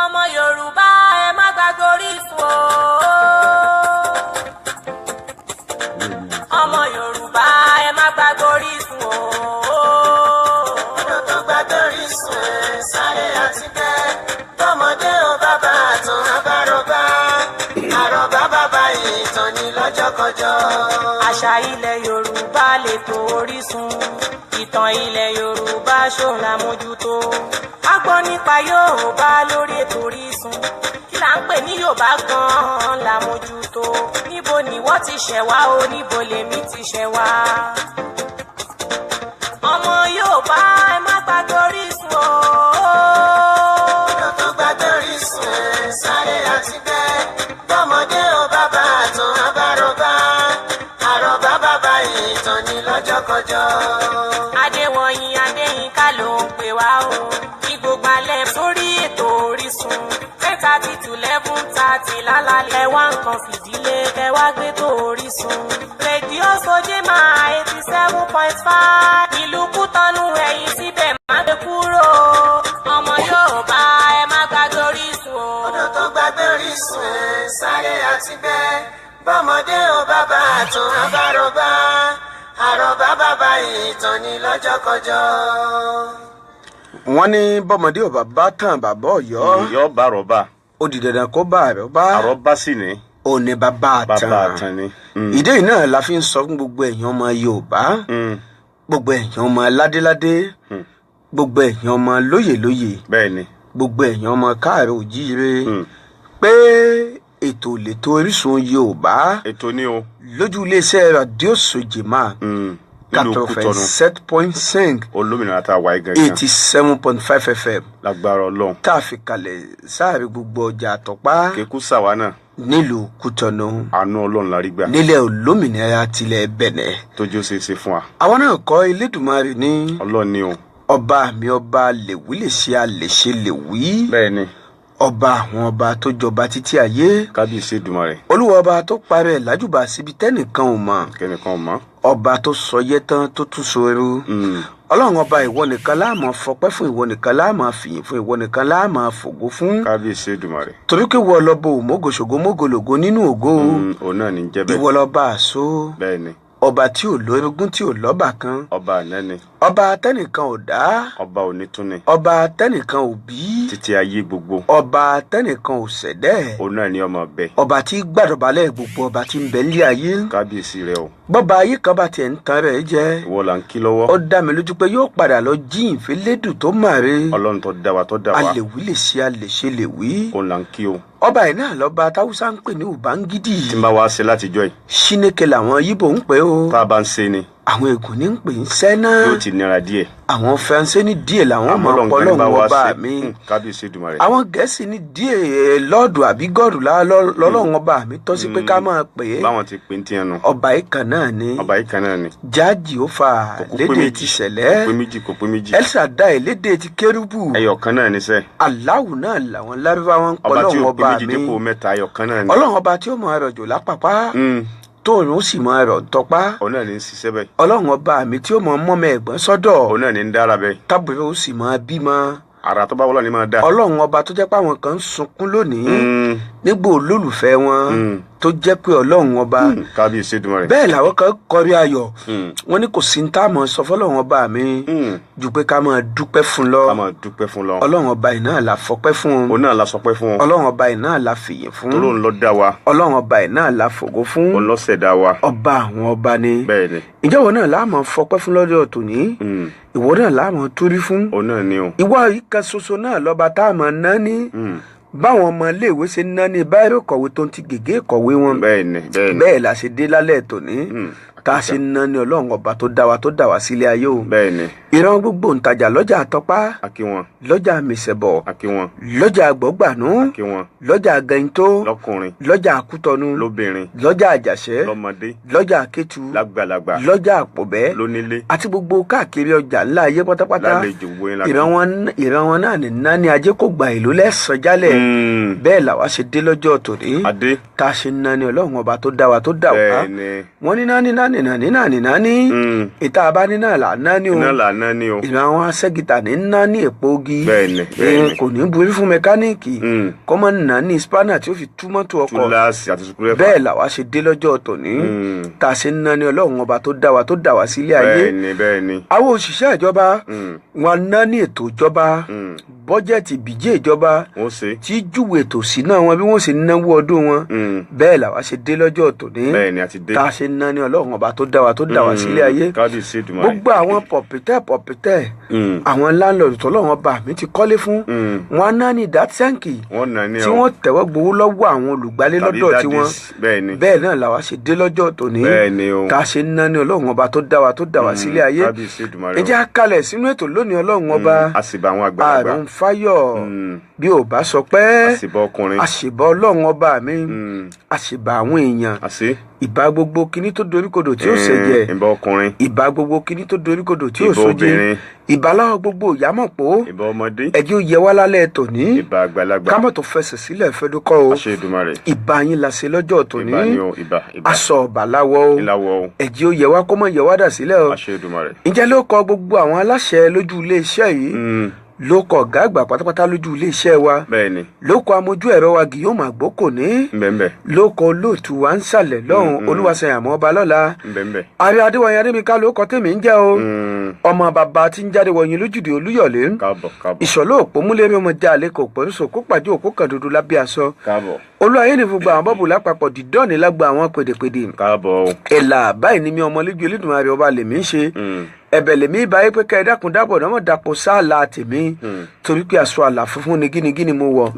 ọmọ Yorùbá ẹ má gbàgbé Orísun o. ọmọ Yorùbá ẹ má gbàgbé Orísun o. ọ̀dọ́ tó gbàgbé Orísun ẹ̀ sáré àti bẹ́ẹ̀ tọmọdé ò bàbá àtàn abárọ̀bá àrọ̀bá bàbá ìtàn ní lọ́jọ́kọjọ́. àṣà ilẹ̀ Yorùbá lètò Orísun, ìtàn ilẹ̀ Yorùbá ṣòun la mójútó. a gbọ́ nípa Yorùbá lórí ètò Orísun, kí là ń pè ní Yorùbá gan-an la mójútó. níbo ni wọ́n ti ṣẹ̀ wá o, níbo lèmi ti ṣẹ̀ wá. ọmọ Yorùbá ẹ má gbàgbé Orísun o. ọ̀dọ́ tó gbàgbé Orísun ẹ̀ sáré àti bẹ́ẹ̀ tọmọdé ò bàbá àtàn abárọ̀bá àrọ̀bá bàbá ìtàn ní lọ́jọ́kọjọ́. Adéwọ̀yìn Adéyínká ló ń pè wá o, ní gbogbo alẹ́ sórí ètò Orísun 10:30 to 11:30 lálálẹ́. wá nǹkan fìdílé kẹ́ wá gbé tó Orísun. rédíò Sojema 87.5 ìlú Kútọ́nù ẹ̀yìn síbẹ̀ má gbé kúrò. ọmọ Yorùbá ẹ má gbàgbé Orísun o. ọ̀dọ́ tó gbàgbé Orísun ẹ̀ sáré àti bẹ́ẹ̀ bọ́mọdé ò bàbá àtàn abárọ̀bá àrọ̀bá bàbá ìtàn ní lọ́jọ́kọjọ́. wọ́n ní bọ́mọdé ò bá tàn bàbá Ọ̀yọ́ yọ bá àrọ́bá ó di dandan kó bá àrọ́bá àrọ́bá sì ní ò ní bàbá àtàn ni. ìdí yìí náà la fi ń sọ fún gbogbo èèyàn ọmọ Yorùbá, gbogbo èèyàn ọmọ ládéládé, gbogbo èèyàn ọmọ lóyèlóyè, bẹ́ẹ̀ ni gbogbo èèyàn ọmọ káàárọ̀ òjíire pé ètò ìletò Orísun Yorùbá ètò ní o lójú iléeṣẹ́ rédíò Sojema nílùú Kútọ́nù 87.5 olómìnira tá a wáyé gangan 87.5 FM lágbára Ọlọ́run tá a fi kalẹ̀ sáàrin gbogbo ọjà àtọ́pá kékú sàwa náà nílùú Kútọ́nù àánú Ọlọ́run la rí gbà nílẹ̀ olómìnira tilẹ̀ Bẹ̀nẹ̀. tójú ṣe é ṣe fún wa. àwọn náà kọ́ Elédùmarè ní Ọlọ́run ni o ọba mi ọba lèwí lè ṣe àlèṣe lèwí, bẹ́ẹ̀ ni ọba àwọn ọba tó jọba títí ayé, kábíyèsí Èdùmàrè olúwa ọba tó parẹ́ lájúbà síbi tẹ́nìkan ò mọ̀, kẹ́nìkan ò mọ̀ ọba tó sọ yẹ́ tán tó tún so eru. ọlọ́run ọba ìwọ nìkan la máa fọpẹ́ fún, ìwọ nìkan la máa fìyìn fún, ìwọ nìkan la máa fògo fún. kábíyèsí Èdùmàrè torí pé ìwọ lọ́ba òmógòṣògo mógològo nínú ògo, òun náà ní jẹ́ bẹ́ẹ̀ ìwọ lọ́ba àṣọ, bẹ́ẹ̀ ni ọba tí ò lórogún tí ò lọ́ba kan, ọba àná ni ọba tẹ́nìkan ò dá, ọba onítúni ọba tẹ́nìkan ò bí, títí ayé gbogbo ọba tẹ́nìkan ò ṣẹ̀dẹ́, òun náà ní ọmọ bẹ́ẹ̀ ọba tí gbàdọ̀bálẹ̀ gbogbo ọba tí ń bẹ nílé ayé. kábíyèsí rẹ o bọ́ba ayé kan bá tiẹ̀ ń tan rẹ̀ jẹ́, ìwọ là ń kí lọ́wọ́ ó dá mi lójú pé yóò padà lọ jí ìfẹ́lẹ́dùn tó màre. Ọlọ́run tó dá wa tó dá wa alèwí lè ṣe àlèṣe lè wí. òun là ń kí o. ọba yìí náà lọ́ba táwùsá ń pè ní Ubangidi. tí n bá wá ṣe látijọ́ yìí Ṣínékè làwọn Yíbò ń pè ó, tá a bá ń ṣe ni àwọn Ègùn ní ń pè ń sẹ́nà, yóò ti nira díẹ̀ àwọn Faransé ní díẹ̀ làwọn àmọ́ máa pọ̀ Ọlọ́run kan ní bá lọ́wọ́ wá ọba ṣe mi, kábíyèsí Èdùmàrè àwọn Gẹ̀ẹ́sì ní díẹ̀ lọ́ọ̀dù àbí gọ́ọ̀dù lọ́lọ́run ọba mi tọ́ sí pé ká máa pè é. báwọn ti pè ń tiẹ̀ nù ọba yìí kan náà ni ọba yìí kan náà ni jáàjì ó fa kò pé lédè méjì, ti ṣẹlẹ̀, kò pé méjì kò pé méjì El Shaddai lédè ti kérúbù, ẹyọ kan náà ni sẹ́ Allahu náà làwọn lárúbáwọn ń pọ̀ ọba tí lọ́wọ́ ó pé ọba méjì mi, dípò mẹ́ta ẹyọ kan náà ni ọlọ́run ọba tí ó máa rọ̀jò lápapá tóòrùn ó sì máa rọ̀ tọpá, òun náà ní ń ṣiṣẹ́ bẹ́ẹ̀ ọlọ́run ọba mi tí ó máa mọ́mọ ẹ̀gbọ́n sọ́dọ̀ òun náà ní ń dára bẹ́ẹ̀ tábìlì ó sì máa bímọ, àrà tó bá wọ́lọ́ ni máa dá ọlọ́run ọba tó jẹ́ pé àwọn kan ń sunkún lónìí nígbà olólùfẹ́ wọn tó jẹ́ pé ọlọ́run ọba kábíyèsí Èdùmàrè bẹ́ẹ̀ làwọn kan kọrí ayọ̀ wọn ní kò sí ní táàmù sọ fọlọ́run ọba mi ju pé ká máa dúpẹ́ fún lọ, ká máa dúpẹ́ fún lọ ọlọ́run ọba yìí náà la fọpẹ́ fún, òun náà la sọpẹ́ fún ọ ọlọ́run ọba yìí náà la fìyìn fún, tó lóun ló dá wa ọlọ́run ọba yìí náà la fògo fún, òun ló ṣẹ̀dá wa ọba àwọn ọba ni. bẹ́ẹ̀ ni ìjọwọ́ náà láàmú fọpẹ́ fún lọ́dọ̀ tòní, ìwọ náà láàmú túrí fún, òun náà ni o ìwọ ìkan ṣoṣo náà lọ́ba táàmù náà ní báwọn ọmọ iléèwé ṣe ń ná ní báírò kọ̀wé tó ń ti gègé kọ̀wé wọn, bẹ́ẹ̀ ni bẹ́ẹ̀ ni bẹ́ẹ̀ la ṣe dé lálẹ́ tòní tá a ṣe ń ná ní ọlọ́run ọba tó dá wa sílé ayé o. bẹ́ẹ̀ ni ìran gbogbo òǹtajà lọ́jà àtọ́pá, akí wọn lọ́jà mèsèbọ̀, akí wọn lọ́jà àgbọ̀gbànú, akí wọn lọ́jà gẹ̀ǹtó, lọ́kùnrin lọ́jà àkútọ́nú, lóbìnrin lọ́jà àjàṣẹ́, lọ́mọdé lọ́jà àkétu, lágbàlagbà lọ́jà àpòbẹ́, lónílé àti gbogbo káàkiri ọjà ńlá ayé pátápátá. lálejò wo ńlá ìran wọn náà ní nání ajé kò gbà ìlú lẹ́sàn jálẹ̀, bẹ́ẹ̀ làwa ṣe dé lọ́jọ́ tòní adé tá a ṣe nání ọlọ́run ọba tó dá wa tó dá wa. bẹ́ẹ̀ ni wọ́n ní nání nìnà ní ìta abá nínà là ná ní o iná là ná ní o. ìlú àwọn aṣẹ́gìtà ní ná ní èpo ogi bẹ́ẹ̀ni kò ní burí fún mẹkáníìkì kọ́mọ nìnà ní spanner tí ó fi tú mọ́tò ọkọ̀ túláàsì àti sùkúrẹ́fà. bẹ́ẹ̀ làwa ṣe dé lọ́jọ́ tòní tá a ṣe ń ná ní ọlọ́run ọba tó dá wa tó dá wa sílé ayé. bẹ́ẹ̀ni. àwọn òṣìṣẹ́ ìjọba wọn ná ní ètò ìjọba bọ́jẹ̀tì bíjẹ́ ìjọba tí júwe ètò síná wọn bí wọ́n ṣe náwó ọdún wọn bẹ́ẹ̀ làwa ṣe dé lọ́jọ́ tòní tá a ṣe ń ná ní ọlọ́run ọba tó dá wa sílé ayé. gbogbo àwọn pọ̀pítẹ́ àwọn láńlọ́ọ̀dù tọ́lọ́run ọba mi ti kọ́lé fún wọn ná ní dátẹ́ǹkì tí wọ́n tẹ̀wọ́ gbowó lọ́wọ́ àwọn olùgbálé lọ́dọ̀ tí wọ́n bẹ́ẹ̀ náà làwa ṣe dé lọ́jọ́ tòní tá a ṣe ń ná ní ọlọ́run ọba tó dá wa sílé ayé. ẹ jẹ́ ká kalẹ̀ sínú ètò lónìí ọlọ́run ọba àrùn fáyọ̀ bí ò bá sọ pé àṣìbọ ọlọ́run ọba mi àṣìbọ àwọn èèyàn ìbá gbogbo kíní tó doríkodò tí ó ṣẹ̀jẹ̀ ìbá gbogbo kíní tó doríkodò tí ó ṣoje ìbá láwọn gbogbo ìyámọ̀pọ̀ ẹ̀jẹ̀ ó yẹ wá lálẹ́ tòní kámọ̀ tó fẹsẹ̀ sílẹ̀ fẹ́dúkọ́ o ìbá yín la ṣe lọ́jọ́ tòní aṣọ ọ̀bà láwọ̀ o ẹ̀jẹ̀ ó yẹ wá kọ́mọ̀ yẹ wá dà sílẹ̀ o ǹjẹ́ ló kọ gbogbo àwọn aláṣẹ lójú iléeṣẹ́ yìí ló kọ ọ̀gá àgbà pátápátá lójú iléeṣẹ́ wa ló kọ amójú ẹ̀rọ wa Guillaume Àgbókò ní ló kọ olóòtú wa ń sàlẹ̀ lọ́hùn Olúwaṣeyàmọ́ ọba lọ́la ààrẹ Adéwọ̀nyí Adémíká ló kọ tèmi ń jẹ́ o ọmọ bàbá tí ń jáde wọ̀nyí lójúde Olúyọ̀lé ìṣọ̀lọ́ òpó múlẹ́rì ọmọ já àlẹ́ kò pẹ̀lú sòkó pàdé òkú kan dúdú lábẹ́ aṣọ olúwayé ní fún gba àwọn bọ́ọ̀bù lápapọ̀ dídọ́ọ̀nì lágbà àwọn pèdèpèdè ẹ̀là báyìí ni mi ọmọ lójú Elédùmarè ọba lèmi ń ṣe ẹ̀bẹ̀ lèmi báyìí pé ká ẹ dákun dábọ̀ náà mọ̀ dàpọ̀ sáàlà tèmi torí pé aṣọ àlà funfun ni gínigíni mo wọ̀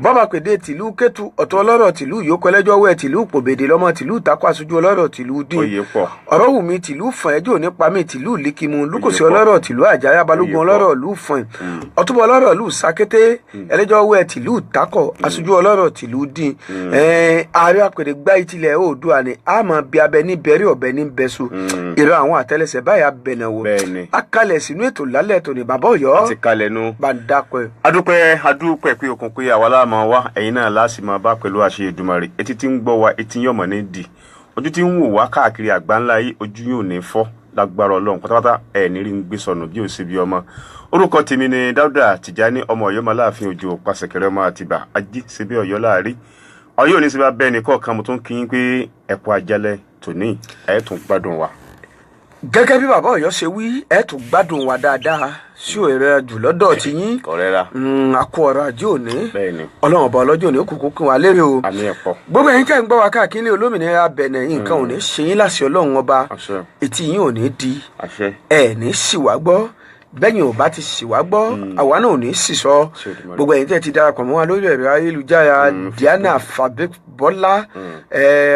bọ́bà pèdè tìlú Kétu ọ̀tọ̀ ọlọ́rọ̀ tìlú Ìyókù ẹlẹ́jọ́ wẹ̀ tìlú Pòbèdè lọ́mọ tìlú Ìtàkù aṣojú ọlọ́rọ̀ tìlú Dín ọ̀rọ̀ wù mí tìlú Fọ̀n ẹjọ́ nípa mi tìlú Líkìmù Lúkòsí ọlọ́rọ̀ tìlú Àjàyà Balógun ọlọ́rọ̀ lù Fọ̀n Ọ̀túnbọ̀ ọlọ́rọ̀ lù Sàkété ẹlẹ́jọ́ wẹ̀ tìlú Ìtàkù aṣojú ọlọ́rọ̀ tìlú Dín ààrẹ àpèrè gbá ìtìlẹ̀ Oòduà ni a máa bí abẹ ní bẹ̀rẹ̀ ọ̀bẹ ní bẹ́sù ìran àwọn àtẹlẹsẹ̀ báyà bẹ̀nà wò akalẹ̀ sínú ètò lálẹ́ tó ní bàbá Ọ̀yọ́ àti kalẹ̀ nu bá ń dákọ̀ ẹ̀. adúpẹ́ pé okùn pé àwa láàmú wa ẹ̀yin náà láti máa bá pẹ̀lú àṣẹ Èdùmàrè etí tí ń gbọ́ wa etí yọ̀mọ̀ ní di ojú tí ń wò wá káàkiri àgbáńlá yìí ojú yóò ní fọ́ lágbára Ọlọ́run pátápátá ẹ̀ ní rí ń gbé sọnù bí ó ṣe bí ọmọ. orúkọ tèmi ni Dáúdà Tìjání ọmọ Ọ̀yọ́ máa láàfin òjò pàṣẹkẹrẹ ọmọ Àtìbà ají ṣe bí Ọ̀yọ́ láàrí Ọ̀yọ́ ò ní síbá bẹ́ẹ̀ ni kọ̀ọ̀kan mo tún kí yín pé ẹ̀kọ́ àjálẹ̀ tòní ẹ̀ tún gbádùn wa. gẹ́gẹ́ bí bàbá Ọ̀yọ́ ṣe wí ẹ̀ tún gbádùn wa dáadáa sí òrẹ́ jù lọ́dọ̀ tí yín akọ ọ̀rọ̀ ajé òní Ọlọ́run ọba ọlọ́jọ́ òní òkùnkùn kún wa lérè o gbogbo ẹ̀yin tẹ́ ń gbọ́ wa káàkiri olómìnira Bẹ̀nẹ̀ nǹkan ò ní ṣe yín láṣẹ Ọlọ́run ọba etí yín ò ní di ẹ̀ ní sì wá gbọ́ bẹ́yìn ò bá ti sì wá gbọ́ àwa náà ò ní sì sọ gbogbo ẹ̀yin tẹ́ ti darapọ̀ mọ́ wa lórí ẹ̀rọ ayélujára Diana Fabiola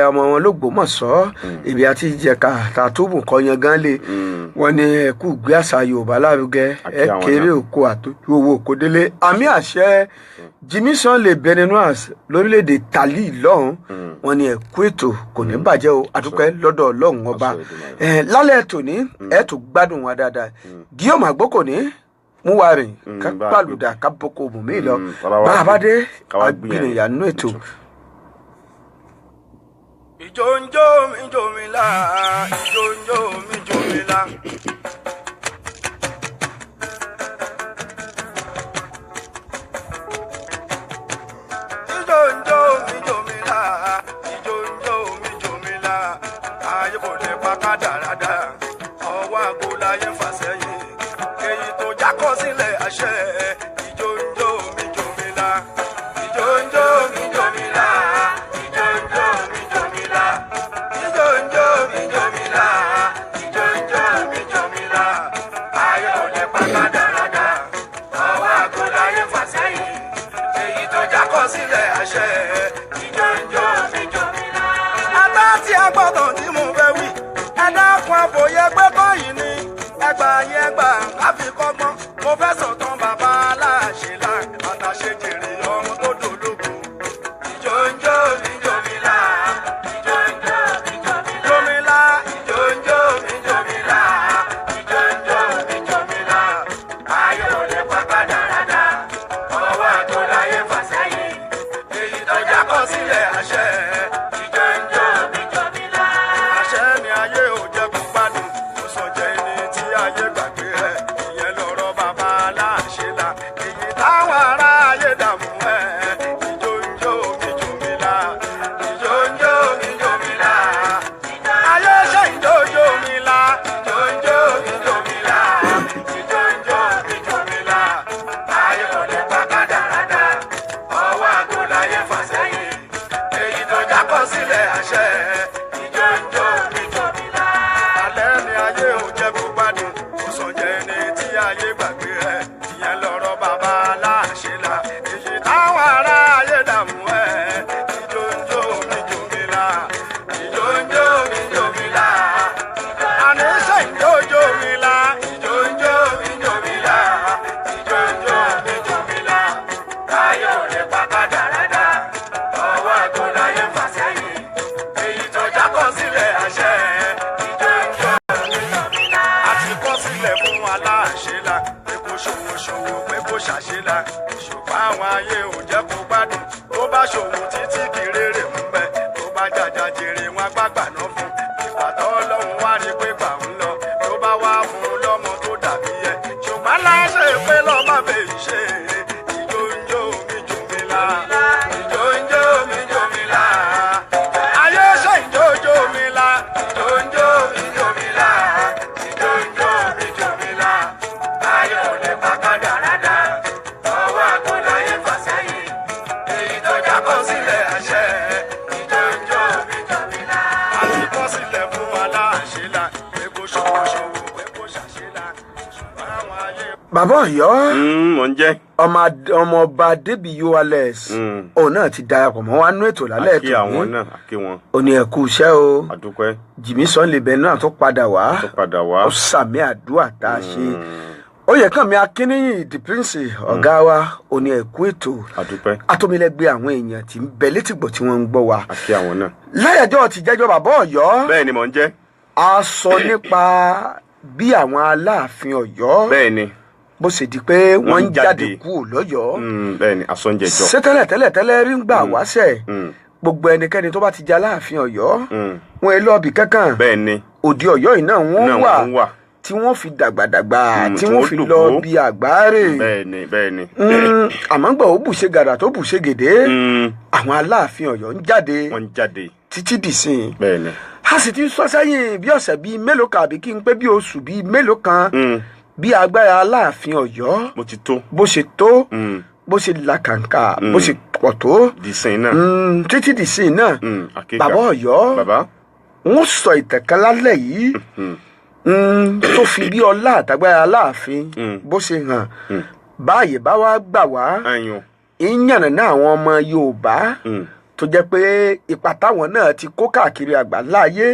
ọmọ wọn l'Ógbómọ̀ṣọ́ ibi àti ìjẹka tàtóbù kọyan gan lé wọn ní ẹkú gbé àṣà Yorùbá lárugẹ ẹ kéré òkò àtòjú owó òkò délé àmì àṣẹ Jimison le Beninois lórílẹ̀‐èdè Tali lọ́hùn wọn ní ẹ̀kú ètò kò ní bàjẹ́ o àdúpẹ́ lọ́dọ̀ Ọlọ́run ọba lálẹ́ tòní ẹ̀ tó gbádùn wa dáadáa Guillaume Àgbókò ní mú wa rìn ká pàlùdà ká boko bùnmí lọ bá a bá dé agbìnìyà nínú ètò. ìjòǹjò mi jò mí là ìjòǹjò mi jò mí là. ìjòǹjò mi jò mí là ìjòǹjò mi jò mí là ayé kò lè pa ká dáradá ọwọ́ àgbo láyé fà sẹ́yìn èyí tó jákọ́ sílẹ̀ àṣẹ ìjòǹjò mi jò mí là ìjòǹjò mi jò mí là ìjòǹjò mi jò mí là ìjòǹjò mi jò mí là ìjòǹjò mi jò mí là ayé kò lè pa ká dáradá ọwọ́ àgbo láyé fà sẹ́yìn èyí tó jákọ́ sílẹ̀ àṣẹ ìjòǹjò mi jò mí là. Ata tí a gbọ́dọ̀ tí mo fẹ́ wí ẹ dákun àbòyẹ pé báyìí ni ẹgbà yẹn gbà káfí kọ́gbọ́n mo fẹ́ sọ̀tàn bàbá aláṣẹ là àtàṣe jèrè ọmọ tó dológo. ìjòǹjò mi jò mí là ìjòǹjò mi jò mí là ìjòǹjò mi jò mí là ìjòǹjò mi jò mí là ayé ò lè pápá dáradá ọwọ́ àtọ́láyé fà sẹ́yìn èyí tó jákọ́ sílẹ̀ àṣẹ ìjòǹjò mi jò mí là àṣẹ ni ayé ò aláṣẹlá pé kó ṣòwò pé kó ṣàṣẹlá ṣùgbọ́n àwọn ayé ò jẹ́ kó gbádùn tó bá ṣòwò títí kéré mú bẹ́ẹ̀ tó bá jàjà jèrè wọn gbàgbà náà fún ìbàtọ́ ọlọ́run wá rí pé gbà ń lọ tó bá wá fún un lọ́mọ tó dàbí ẹ̀ ṣùgbọ́n láṣẹ pé lọ́mọ fèyí ṣe ìjó ń jó mi jù mí lá ìjó ń jó mi jù mí lá ayé ṣe ìjó jó mi lá ìjó ń jó mi jù mí lá ìjó ń jó mi jù mí lá ayé ò lè pa kádàrádà ọwọ́ àkọláyé fà sẹ́yìn èyí tó jábọ́ sílẹ̀ àṣẹ ìjó ń jó mi jù mí lá àfikọ́ sílẹ̀ fún aláṣẹlá pé kó ṣòwò pé kó ṣàṣẹlá ṣùgbọ́n àwọn ayé. bàbá Ọ̀yọ́ mò ń jẹ́. ọmọọba Adébíyì Alex òun náà ti darapọ̀ mọ́ wa nú ètò lálẹ́ ètò àkí àwọn náà àkí wọn. ó ní ẹ̀kú iṣẹ́ o àdúpẹ́. Jìmí Sunday náà tó padà wá ó sàmì àdúrà tá a ṣe ó yẹ kàn mí Akínníyì the prince ọ̀gá wa ó ní ẹ̀kú ètò àdúpẹ́. atómilẹ́gbẹ́ àwọn èèyàn tí ń bẹ létìgbọ̀ tí wọ́n ń gbọ́ wa. àkí àwọn náà. láyàjọ́ ti jẹ́jọ́ bàbá Ọ̀yọ́. bẹ́ẹ̀ ni mò ń jẹ́. a sọ nípa bí àwọn Aláàfin Ọ̀yọ́. bẹ́ẹ̀ ni. bó ṣe di pé wọ́n ń jáde kúrò lọ́yọ̀ọ́. bẹ́ẹ̀ ni asọ́njẹjọ. ṣé tẹ́lẹ̀ rí ń gbà wáṣẹ̀ gbogbo ẹnikẹ́ni tó bá ti jẹ́ Aláàfin Ọ̀yọ́ wọn ẹ lọ́ọ̀bì kankan. bẹ́ẹ̀ ni. òde Ọ̀yọ́ yìí náà wọ́n wà tí wọ́n fi dàgbàdàgbà tí wọ́n fi lọ bí àgbáre. bẹ́ẹ̀ ni. àmọ́ gbọ́ ó bùṣe gàdà tó bùṣe gèdè àwọn Aláàfin Ọ̀yọ́ ń jáde. wọ́n ń jáde títí dìsìn. bẹ́ẹ̀ ni. a sì ti sọ sẹ́yìn bí ọ̀sẹ̀ bíi mélòó kan àbí kí n pé bí oṣù bíi mélòó kan bí agbára Aláàfin Ọ̀yọ́ bó ti tó bó ṣe tó bó ṣe làkàǹkà bó ṣe pọ̀ tó dìsìn náà títí dìsìn náà bàbá Ọ̀yọ́ wọ́n sọ ìtẹ̀kẹ́ lálẹ́ yìí tó fi bí ọlá àtàgbára Aláàfin bó ṣe hàn báyìí bá wá gbà wá ìyànnà náà àwọn ọmọ Yorùbá tó jẹ́ pé ipa táwọn náà ti kó káàkiri àgbáńlá ayé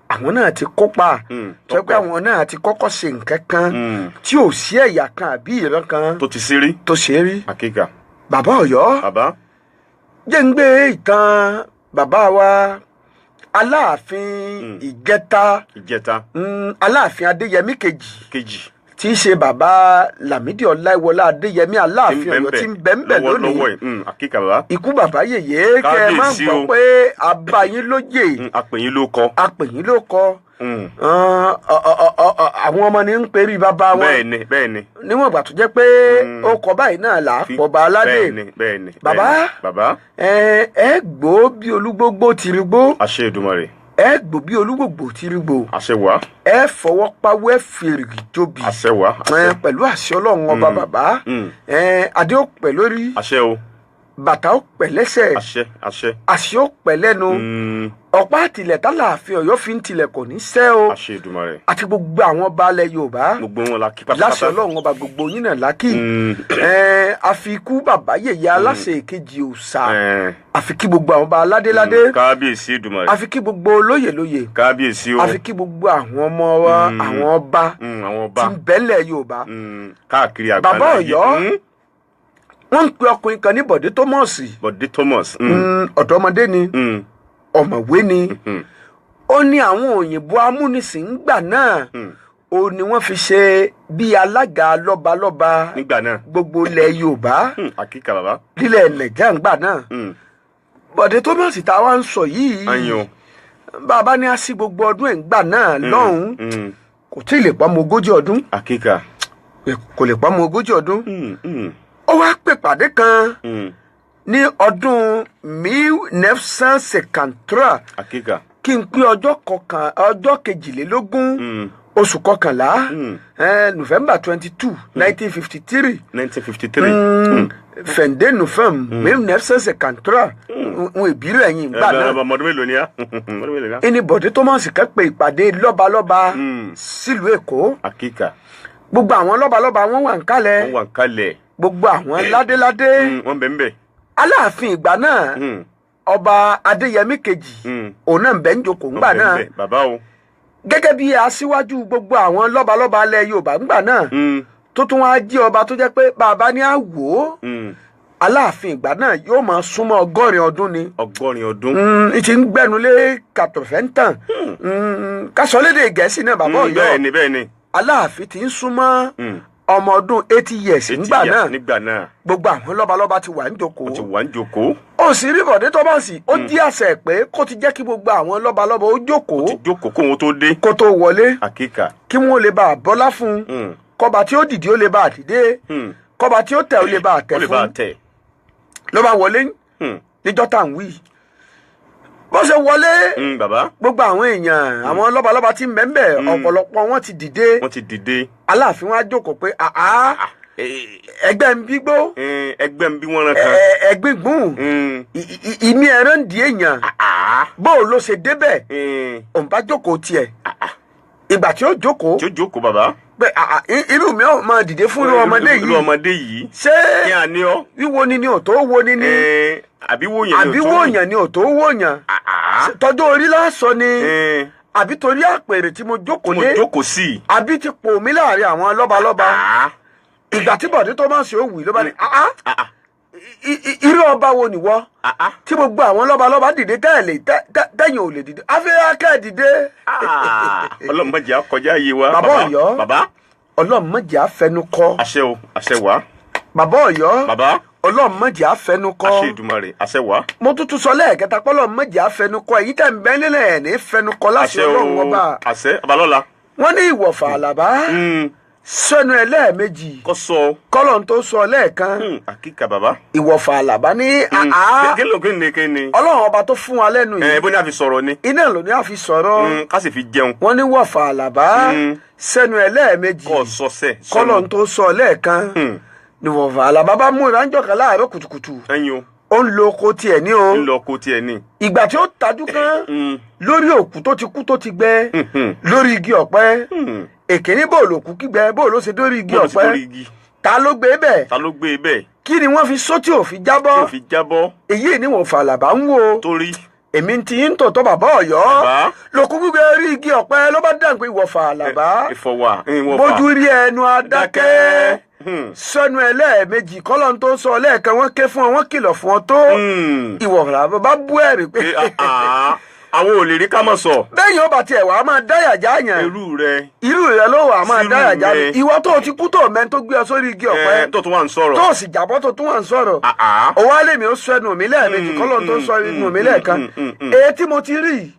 àwọn náà ti kópa tó pé àwọn náà ti kọ́kọ́ ṣe nǹkan kan tí ò sí ẹ̀yà kan àbí ìran kan tó ti sí rí tó ṣe rí. àkíkà. bàbá Ọ̀yọ́ jẹ́ ń gbé ìtàn bàbá wa Aláàfin Ìjẹta Aláàfin Adéyẹmí kejì tí í ṣe bàbá Lámídì Ọláìwọlá Adéyẹmí Aláàfin Ọ̀yọ́ tí ń bẹ ń bẹ lónìí. ikú bàbá yèyé kẹ ẹ máa ń gbọ́ pé abayín lóye apèyín ló kọ àwọn ọmọ ní ń perí bàbá wọn. bẹ́ẹ̀ni. níwọ̀n ìgbà tó jẹ́ pé ó kọ báyìí náà là á pọ̀ba aládé. bẹ́ẹ̀ni. bàbá ẹ gbó bí olúgbógbó tìrìgbó. àṣẹ Èdùmàrè. ẹ gbó bí olúgbògbò tìrìgbò. àṣẹ wá. ẹ fọwọ́ pawọ́ ẹ fèrègì tóbi. àṣẹ wá. pẹ̀lú àṣẹ Ọlọ́run ọba bàbá. adé ó pẹ́ lórí. àṣẹ o. bàtà ó pẹ́ lẹ́sẹ̀. àṣẹ ó pẹ́ lẹ́nu. ọ̀pá àtìlẹ̀ tálààfin Ọ̀yọ́ fi ń tilẹ̀ kò ní sẹ́ o. àṣẹ Èdùmàrè. àti gbogbo àwọn baálẹ̀ Yorùbá. gbogbo wọn la kí pátápátá. láṣẹ Ọlọ́run ọba gbogbo yín náà lákì. àfikún bàbá yèyé aláṣẹ èkejì òòṣà. àfikí gbogbo àwọn ọba aládéládé. kábíyèsí Èdùmàrè. àfikí gbogbo olóyèlóyè. kábíyèsí o. àfikí gbogbo àwọn ọmọ wa àwọn ọba tí ń bẹ́lẹ̀ Yorùbá. káàkiri àgbáńlá bàbá Ọ̀yọ́ wọ́n ń pe ọkùnrin kan ní Bọ̀dé Thomas. ọ̀dọ́mọdé ni ọ̀mọ̀wé ni ó ní àwọn òyìnbó amúnisìn ńgbà náà ó ní wọ́n fi ṣe bí alága lọ́balọ́ba nígbà náà gbogbo ilẹ̀ Yorùbá àkíkà bàbá nílẹ̀ Nàìjíríà ńgbà náà. Bọ̀dé Thomas tá a wá ń sọ yìí bàbá ní a sí gbogbo ọdún ẹ̀ ńgbà náà lọ́hùn-ún kò tí ì lè pọ́nmọ 40 ọdún. àkíkà kò lè pọ́nmọ 40 ọdún. ó wá pè pàdé kan ní ọdún 1953 àkíkà kí n pín ọjọ́ kejìlélógún oṣù kọkànlá November 22 1953 fẹ̀ǹdé November 1953 n ìbílẹ̀ ẹ̀yìn ìgbà náà. ọmọdún mélòó ni á. ẹni Bọ̀dé Thomas kan pe ìpàdé lọ́balọ́ba sílùú Èkó. àkíkà gbogbo àwọn lọ́balọ́ba wọn wà ń kalẹ̀. gbogbo àwọn ládéládé. wọ́n bẹ̀ ń bẹ̀. Aláàfin ìgbà náà ọba Adéyẹmí kejì òun náà ń bẹ ń jókòó ńgbà náà. bàbá o. gẹ́gẹ́ bí aṣíwájú gbogbo àwọn lọ́balọ́ba alẹ́ Yorùbá ńgbà náà tó tún wá jí ọba tó jẹ́ pé bàbá ní àwò Aláàfin ìgbà náà yóò máa súnmọ́ 100 ọdún ni. 100 ọdún. ti ń gbẹnulé 80 kásọ̀lédè Gẹ̀ẹ́sì náà bàbá Ọ̀yọ́. bẹ́ẹ̀ni. Aláàfin ti ń súnmọ́ ọmọ ọdún 80 years nígbà náà gbogbo àwọn lọ́balọ́ba ti wà ń jókòó. ó sì rí Bọ̀dé Thomas ó dí àṣẹ pé kó ti jẹ́ kí gbogbo àwọn lọ́balọ́ba ó jókòó kó wọn tó dé kó tó wọlé àkíkà kí wọ́n lè bá a bọ́lá fún un kọba tí ó dìde ó lè bá a dìde kọba tí ó tẹ̀ ó lè bá a tẹ̀ fún ló bá wọlé níjọ́ tá à ń wí bó ṣe wọlé gbogbo àwọn èèyàn àwọn lọ́balọ́ba tí mẹ́mbẹ̀ ọ̀pọ̀lọpọ̀ wọn ti dìde Aláàfin wa jókòó pé ẹgbẹ́ ń bí gbó ẹgbẹ́ ń bí wọ́n rán kan ẹgbẹ́ gbùn ìmí ẹran ń di èèyàn bó ló ṣe débẹ̀ òun bá jókòó tiẹ̀ ìgbà tí ó jókòó bàbá pé irú mi ò máa dìde fún irú ọmọdé yìí ṣé wíwo ni ò tó wo ni àbí wòyàn ni ò tó wòyàn tọjú orí lásán ni àbí torí àpèrè tí mo jókòó sí àbí ti pò mí láàrin àwọn lọ́balọ́ba ìgbà tí Bọ̀dé Thomas ó wí ló bá ní irú ọba wo ni wọ́ tí gbogbo àwọn lọ́balọ́ba dìde tẹ̀yìn ò lè dìde afẹ́yàkẹ́ dìde. ọlọ́mọdé akọjá yé wa bàbá Ọ̀yọ́ ọlọ́mọdé afẹnukọ àṣẹ wá bàbá Ọ̀yọ́ bàbá ọlọ́mọdé afẹnukọ àṣẹ Èdùmàrè àṣẹ wá. mo tuntun sọ lẹ́ẹ̀kẹta pé ọlọ́mọdé afẹnukọ èyí tẹ̀ ń bẹ́ nílẹ̀ ẹ̀ ní fẹnukọ láti Ọlọ́run ọba. àṣẹ abalọ́la. wọ́n ní ìwọ̀fà Àlàbá sẹ́nu ẹ̀ lẹ́ẹ̀mejì kọ́lọ̀ tó sọ lẹ́ẹ̀kan àkíkà bàbá ìwọ̀fà Àlàbá ní kíni Ọlọ́run ọba tó fún wa lẹ́nu yìí bó ní a fi sọ̀rọ̀ ni iná ló ní a fi sọ̀rọ̀ ká sì fi jẹun. wọ́n ní wọ̀fà Àlàbá sẹ́nu ẹ̀ lẹ́ẹ̀mejì kọ́lọ̀ tó sọ lẹ́ẹ̀kan ni wọ̀fà Àlàbá bá mú ìrànjọ́ kan láàárọ̀ kùtùkùtù ó ń lo oko tiẹ̀ ní ìgbà tí ó tajú kan lórí òkú tó ti kú tó ti gbẹ lórí igi ọ̀pẹ èkíní bò lòkú kígbẹ bò ló ṣe dórí igi ọ̀pẹ ta ló gbé bẹ́ẹ̀ kí ni wọ́n fi sọ tí ò fi jábọ́ èyí ni wọ̀fà Àlàbá ń wò torí èmi ti ń tòótọ́ bàbá Ọ̀yọ́ lòkú gbígbẹ rí igi ọ̀pẹ ló bá dàn pé ìwọ̀fà Àlàbá bójú rí ẹnu adákẹ́ sọnù ẹ lẹ́ẹ̀mejì kọ́lọ́n tó sọ lẹ́ẹ̀kan wọ́n ké fún ọ wọ́n kìlọ̀ fún ọ tó ìwọ̀fà Àlàbá bú ẹ̀rí pé àwọn ò lè rí ká mọ̀ sọ. bẹ́ẹ̀ yóò bá tiẹ̀ wà á máa dáyà já yàn. irú rẹ ló wà á máa dáyà já mi. ìwọ tó o ti kú tó o mẹ́ni tó gbé ọ sórí igi ọ̀pẹ. tó tún wà ń sọ̀rọ̀. tó o sì jàbọ́ tó tún wà ń sọ̀rọ̀. òwò alẹ́ mi ó sọ ẹnu mi lẹ́ẹ̀mejì kọ́lọ́ tó sọ ẹnu mi lẹ́ẹ̀kan. èyí tí mo ti rí.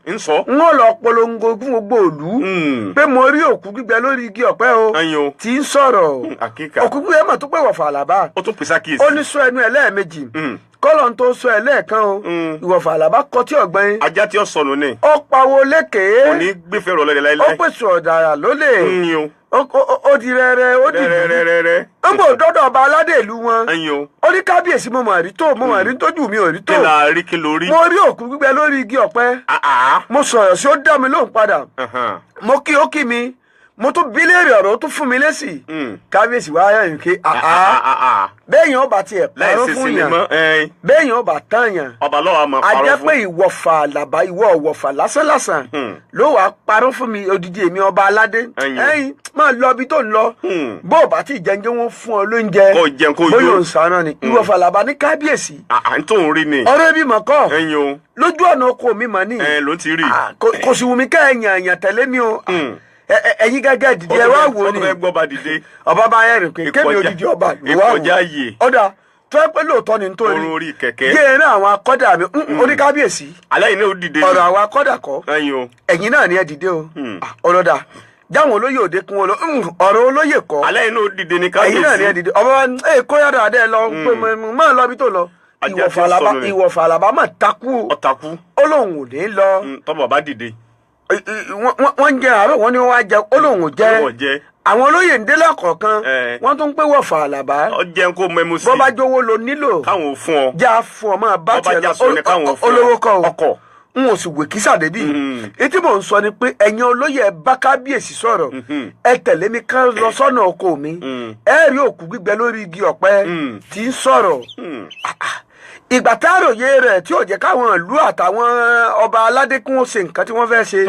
n ó lọ polongo fún gbogbo òlú. pé mo rí òkú gbígbẹ lórí igi ọ̀pẹ o. tí ń sọ̀rọ̀. òkú gbígbẹ mà tó pé wọ̀fà Àlàbá. ó tún pèsè àkíyèsí. ó ní sọ ẹnu ẹ lẹ́ẹ̀mejì kọ́lọ̀ tó sọ ẹ̀ lẹ́ẹ̀kan o ìwọ̀fà Àlàbá kọ tí ọ̀gbẹ́n. ajá tí ó sọnù ni. ó pawó lékè. kò ní gbéfẹ́ rọ̀ lọ́dẹ láíláí. ó pèsè ọ̀dàrà lólè. ó di rẹ́rẹ́ ó di rẹ́rẹ́. ó gbọ́ dọ́dọ̀ ọba aládé ìlú wọn. ó ní kábíyèsí mo mọ̀ rí tó mo mọ̀ rí tójú mi ò rí tó. kí la rí kí ló rí. mo rí òkú gbígbẹ lórí igi ọ̀pẹ. mo sọ̀rọ̀ sí ó dá mi lóhùn padà. mo kí ó kí mi mo tún bí léèrè ọ̀rọ̀ ó tún fún mi lésì. kábíyèsí wa ayọ̀ yìí ké bẹ́ẹ̀ yẹn ọba tiẹ̀ parọ́ fún yàn bẹ́ẹ̀ yẹn ọba tán yàn ọba lọ́wọ́ àmọ́ parọ́ fún. a jẹ́ pé ìwọ̀fà Àlàbá ìwọ ọ̀wọ̀fà lásánlásán ló wàá parọ́ fún mi odidi èmi ọba aládé ẹ̀yìn máa lọ ibi tó ń lọ bó o bá ti jẹ́njẹ́ wọn fún ọ lóúnjẹ kó jẹun kó yó bóyá òun sànà ni ìwọ̀fà Àlàbá ní kábíyèsí. à ń tó ń rí ni. ọ̀rẹ́ bí mọ̀ kọ́ lójú ọ̀nà oko mi mọ̀ ní. ló ti rí. kò sì wù mí ká ẹ̀yàn tẹ̀lé mi o ẹ̀yin gẹ́gẹ́ dìde ẹ wá wò ni ọba bá yẹ rìn pé kémi odidi ọba ló wá wò ọ̀dà tó ẹ pé lóòótọ́ ni nítorí gé àwọn akọ́dà mi oníkábíyèsí ọ̀rọ̀ àwọn akọ́dà kọ́ ẹ̀yin náà ni ẹ dìde o ọlọ́dà jáwọn olóyè òde kún wọn lọ ọ̀rọ̀ olóyè kọ́ ẹ̀yin náà ni ẹ dìde ọba kó yàrá adé lọ máa lọ ibi tó lọ ìwọ̀fà Àlàbá mà takú ó lóun ò ní lọ tọ́bọ̀ bá dìde. wọ́n ń jẹ àárọ̀ wọ́n ní wọ́n á jẹ olóhùn jẹ àwọn olóyè ń délé kọ̀ọ̀kan wọ́n tún ń pé wọ̀fà Àlàbá ọjẹ́ ń kó mẹ́mú sí bọ́ bá jówó lo nílò káwọn ò fún ọ já fún ọ máa bá tiẹ̀ lọ olówó kọ́ ọkọ̀ n ò sì wè kí sàdébì etí mò ń sọ ni pé ẹ̀yin olóyè ẹ bá kábíyèsí sọ̀rọ̀ ẹ tẹ̀lé mi ká lọ sọ́nà oko mi ẹ rí òkú gbígbẹ lórí igi ọ̀pẹ tí ń sọ̀rọ̀ ìgbà tá a ròyé rẹ̀ tí ò jẹ́ káwọn ìlú àtàwọn ọba aládé kí wọ́n ṣe nǹkan tí wọ́n fẹ́ ṣe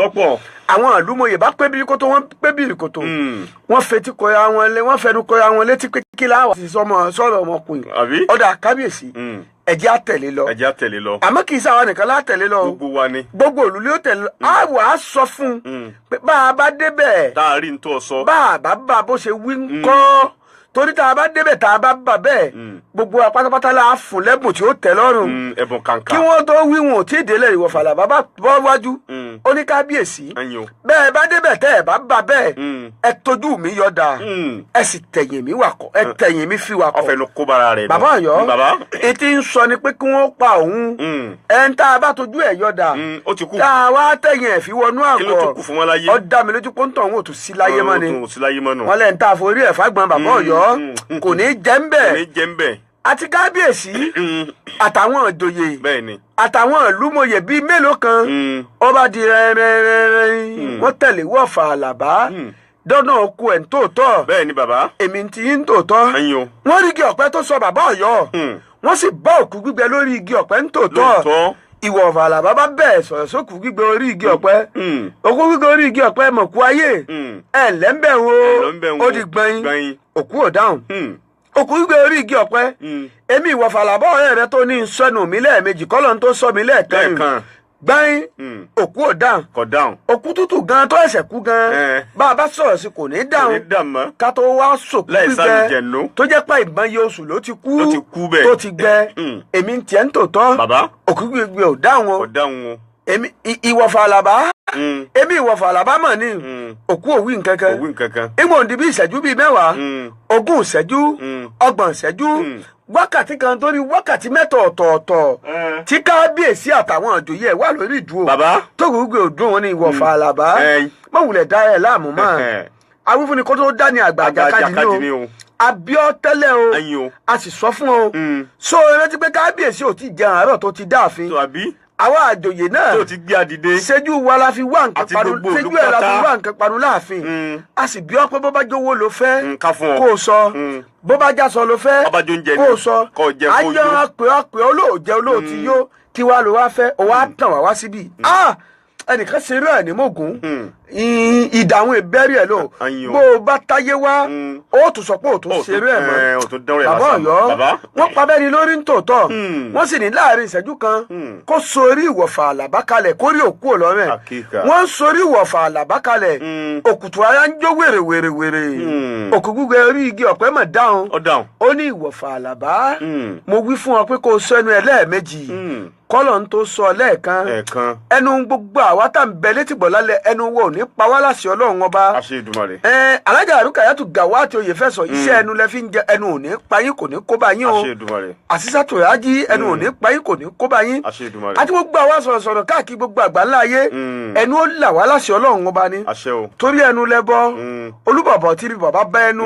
àwọn ìlú mòye bá pé bírí kótó wọ́n pé bírí kótó wọ́n fetí kọya wọn lé wọ́n fẹnu kọya wọn létí pé kí láwà sí sọ̀rọ̀ ọmọkùnrin ọ̀dà kábíyèsí ẹ̀jẹ̀ àtẹ̀lé lọ. ẹ̀jẹ̀ àtẹ̀lé lọ. àmọ́ kì í sáwọn nìkan látẹ̀lé lọ. gbogbo wa ni. gbogbo òlù ni ó tẹ̀lé lọ. a wà á sọ fún un pé bá a bá débẹ̀. tá a rí ntọ́ sọ. bá a bá bá bó ṣe wí ń kọ́ torí tá a bá débẹ̀ tá a bá bà bẹ́ẹ̀ gbogbo pátápátá la fún lẹ́bùn tí ó tẹ́ lọ́rùn. ẹ̀bùn kàǹkà. kí wọ́n tó wí wọn ò tí ì délẹ̀ Ìwọ̀fàlà bàbá bọ́ wájú ó ní kábíyèsí bẹ́ẹ̀ bá débẹ̀ tẹ́ ẹ̀ bá bà bẹ́ẹ̀ ẹ tójú mi yọ̀dà ẹ sì tẹ̀yìn mi wakọ̀ ẹ tẹ̀yìn mi fi wakọ̀. ọ̀fẹ́ ló kó bara rẹ̀. bàbá Ọ̀yọ́ etí ń sọ ni pé kí wọ́n pa òun ẹ ń tá a bá tójú ẹ̀ yọ̀dà tá a wá tẹ̀yìn ẹ̀ fi wọnú àgọ́ ó dá mi lójú pọ́ńtọ̀ òun ò tún sí láyé mọ́ ni wọ́n lẹ́ ń tá a forí ẹ̀ fágbọ́n bàbá Ọ̀yọ́ kò ní jẹ́ ń bẹ̀ àti kábíyèsí àtàwọn ìjòyè àtàwọn ìlúmọ̀yè bíi mélòó kan ó bá di rẹ́rẹ́rẹ́rẹ́ wọ́n tẹ̀lé Ìwọ̀fàlà dọ́nà okú ẹ̀ ń tòótọ́. bẹ́ẹ̀ ni bàbá. èmi ti ń tòótọ́. wọ́n rí igi ọ̀pẹ tó sọ bàbá Ọ̀yọ́ wọ́n sì bá òkú gbígbẹ lórí igi ọ̀pẹ ń tòótọ́. Ìwọ̀fàlà bá bẹ̀rẹ̀ sọ̀rọ̀ sókú gbígbẹ orí igi ọ̀pẹ òkú gbígbẹ orí igi ọ̀pẹ mọ̀kú ayé ẹ̀ lẹ́ńbẹ̀ wo ó di gbẹ̀yìn òkú ò dáhùn òkú gbígbé orí igi ọ̀pẹ èmi Ìwọ̀fàlà bọ́ ọ̀rẹ́ rẹ tó ní sọnù mi lẹ́ẹ̀mejì kọ́lọ́n tó sọ mi lẹ́ẹ̀kan gbẹ́yìn òkú ò dáhùn òkú tútù gan tó ẹ̀sẹ̀ kú gan bá a bá sọ̀rọ̀ sí kò ní dáhùn ká tó wá sòkú gbígbẹ tó jẹ́ pé ìmọ̀ye oṣù ló ti kú tó ti gbẹ èmi ń tiẹ̀ ń tòótọ́ òkú gbígbé ò dáhùn o èmi Ìwọ̀fàlà èmi Ìwọ̀fàlà mọ̀ ní òkú òwì nkankan ìgbọ̀n di bí ìṣẹ́jú bíi 10 ogún ìṣẹ́jú 30 ìṣẹ́jú wákàtí kan tó ní wákàtí 3 ọ̀tọ̀ọ̀tọ̀ tí kábíyèsí àtàwọn ìjòyè ẹ̀ wà lórí ìdúró tó gbogbo òdùn wọn ní Ìwọ̀fàlà mọ̀wùlẹ̀ dá ẹ̀ láàmú mọ́ awífúnni kó tó dá ní àgbà àjàkadì ní o abiọ́ tẹ́lẹ̀ o a sì sọ fún o so rántí pé kábíyèsí ò tí jẹun àárọ̀ tó ti dáàfin àwa àjòyè náà tó ti gbé adìde ṣẹ́jú wa la fi wá nǹkan panu ṣẹ́jú ẹ̀ la fi wá nǹkan panu láàfin a sì bí ọ pé bó bá jówó ló fẹ́ kó o sọ bó bá jásọ ló fẹ́ kó o sọ àjọ àpè olóòjẹ olóòtí yó kí wàá ló wá fẹ́ o wá tàn wá síbí ẹnìkan ṣeré ẹ̀ ní mògùn ìdààmú ìbẹ́rì ẹ̀ lò bó o bá táyé wá ó tún sọ pé ó tún ṣeré ẹ̀ mọ́ bàbá Ọ̀yọ́ wọ́n pa bẹ́ẹ̀ ni lórí ń tòótọ́ wọ́n sì ní láàrin ìṣẹ́jú kan kó sorí Ìwọ̀fàlà kalẹ̀ kó rí òkú ọlọ́rẹ̀ wọ́n sorí Ìwọ̀fàlà kalẹ̀ òkùtù ara ń jó wèrè òkú gbígbẹ orí igi ọ̀pẹ mọ̀ dáhùn ó ní Ìwọ̀fàlà mo wí fún ọ pé kó o sọ ẹnu ẹ lẹ́ẹ̀mejì kọ́lọ̀ ń tó sọ lẹ́ẹ̀kan ẹnu gbogbo àwa tá ń bẹ létí gbọ̀ lálẹ́ ẹnu wo ò ní pa wá láṣẹ Ọlọ́run ọba. Alájà Rúkàyátù Gàwátì Oyèfẹ̀sọ iṣẹ́ ẹnu lẹ fi ń jẹ ẹnu ò ní pa yín kò ní kó bá yín o. Àṣìṣàtò Rájí ẹnu ò ní pa yín kò ní kó bá yín. àti gbogbo àwa sọ̀rọ̀sọ̀rọ̀ káàkiri gbogbo àgbáńlá ayé ẹnu ó là wá láṣẹ Ọlọ́run ọba ni. torí ẹnu lẹbọ olúbọ̀bọ̀ tí bàbá bá ẹnu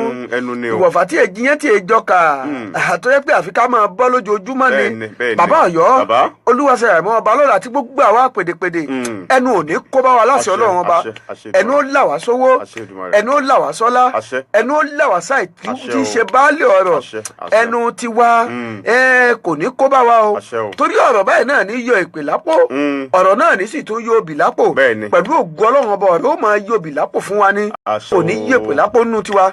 Ìwọ̀fà tí èjì yẹn tí èjọ kà àtọ́jẹ́ pé àfi ká máa bọ́ lójoojúmọ́ ni bàbá Ọ̀yọ́ olúwaṣẹ àìmọ́ ọba lọ́la àti gbogbo àwa pèdèpèdè ẹnu ò ní kó bá wa láṣẹ Ọlọ́run ọba ẹnu ó là wá sówó ẹnu ó là wá sọ́lá ẹnu ó là wá sáì tí í ṣe baálé ọ̀rọ̀ ẹnu tiwa kò ní kó bá wa o torí ọ̀rọ̀ báyìí náà ní yọ ìpè lápò ọ̀rọ̀ náà ní sì tún yọ òbí lápò pẹ̀lú ògo Ọlọ́run ọba ọ̀rọ̀ ó máa yọ òbí lápò fún wa ní kò ní yọ ìpè lápò nínú tiwa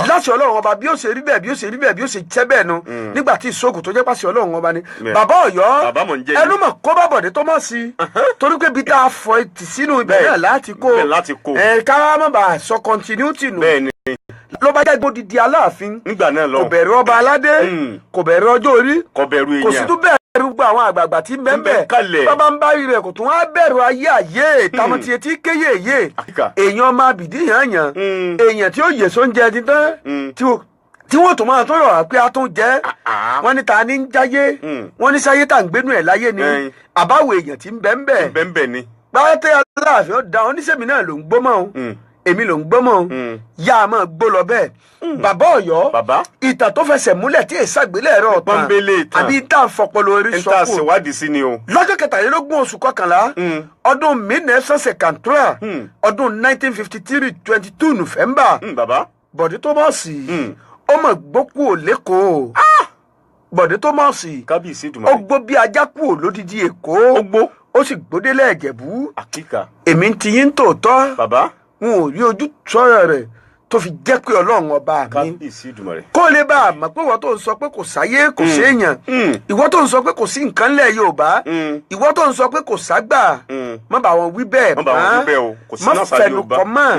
láṣẹ Ọlọ́run ọba bí ó ṣe rí bẹ́ẹ̀ bí ó ṣe rí bẹ́ẹ̀ bí ó ṣe jẹ́ bẹ́ẹ̀ nu nígbà tí ìṣògùn tó jẹ́ pàṣẹ Ọlọ́run ọba ni bàbá Ọ̀yọ́ ẹnu mọ̀ kó bá bọ̀dé tó mọ̀ sí torí pé bí tá a fọ etí sínú ibẹ̀ náà láti kó ká má bàa sọ continuity nù ló bá jẹ́ gbódìdí Aláàfin nígbà náà lọ kò bẹ̀rù ọba aládé kò bẹ̀rù ọjọ́ orí kò bẹ̀rù èèyàn kò sì tún bẹ̀rù gbogbo àwọn àgbààgbà tí ń bẹ́ẹ̀ bàbá ń bá rí rẹ̀ kò tún wá bẹ̀rù ayé àyè tamọ́tì etí kéyèyè èèyàn máa bìdí yàn èèyàn tí ó yè sóúnjẹ ti tán tí wọ́n tún máa tó rọ̀ pé a tún jẹ́ wọ́n ní ta ni ń jáyé wọ́n ní sáyé tá à ń gbénu ẹ̀ láyé ni àbáwò èèyàn tí ń bẹ́ẹ̀ ni báyọ̀tẹ́ Aláàfin ó da oníṣẹ́mi náà ló ń gbọ́mọ̀ o èmi ló ń gbọ́mọ̀ o yá a máa gbó lọ bẹ́ẹ̀ bàbá Ọ̀yọ́ ìtàn tó fẹsẹ̀ múlẹ̀ tí èsì àgbélẹ̀ ẹ̀rọ ọ̀tàn àbí tá à ń fọpọlọ orí sọ́kù lọ́jọ́ 23 oṣù kọkànlá ọdún 1953 ọdún 1953 22 November Bọ̀dé Thomas ó mọ̀ gbókù ò lẹ́kọ̀ọ́ Bọ̀dé Thomas ó gbó bí ajá kú ò lódìdí Èkó ó sì gbódélé Ìjẹ̀bú èmi ti yín tòótọ́ n ò rí ojú sọ̀rọ̀ rẹ̀ tó fi jẹ́ pé ọlọ́run ọba mi kábíyèsí Èdùmàrè. kó lè bá a mọ̀ pé ìwọ tó ń sọ pé kò sáyé kò séèyàn ìwọ tó ń sọ pé kò sí nǹkan lẹ̀ Yorùbá ìwọ tó ń sọ pé kò ságbà má bá wọn wí bẹ́ẹ̀ mọ́ má fẹnu kọ́ mọ́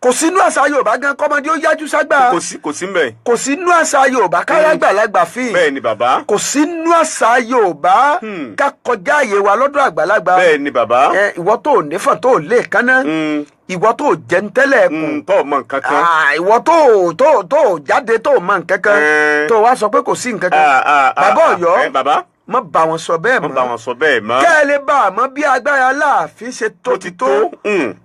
kò sínú àṣà Yorùbá gan kọ́mọdé ó yájú ságbà kò sí mbẹ̀. kò sínú àṣà Yorùbá káyà àgbàlagbà fín bẹ́ẹ̀ ni bàbá. kò sínú àṣà Yorùbá ká kọjá àyè wa lọ́dọ̀ àgbàlagbà bẹ́ẹ̀ ni bàbá. ìwọ tó nífọ̀n tó lè kánná ìwọ tó jẹ ń tẹ́lẹ̀ kù tó mọ nǹkan kan. ìwọ tó jáde tó mọ nǹkan kan tó wá sọ pé kò sí nǹkan kan bàbá Ọ̀yọ́ bàbá má bá wọn sọ bẹ́ẹ̀ mọ́ má bá wọn sọ bẹ́ẹ̀ mọ́. kẹ́ ẹ lè bá a mọ̀ bí agbára Aláàfin ṣe tó ti tó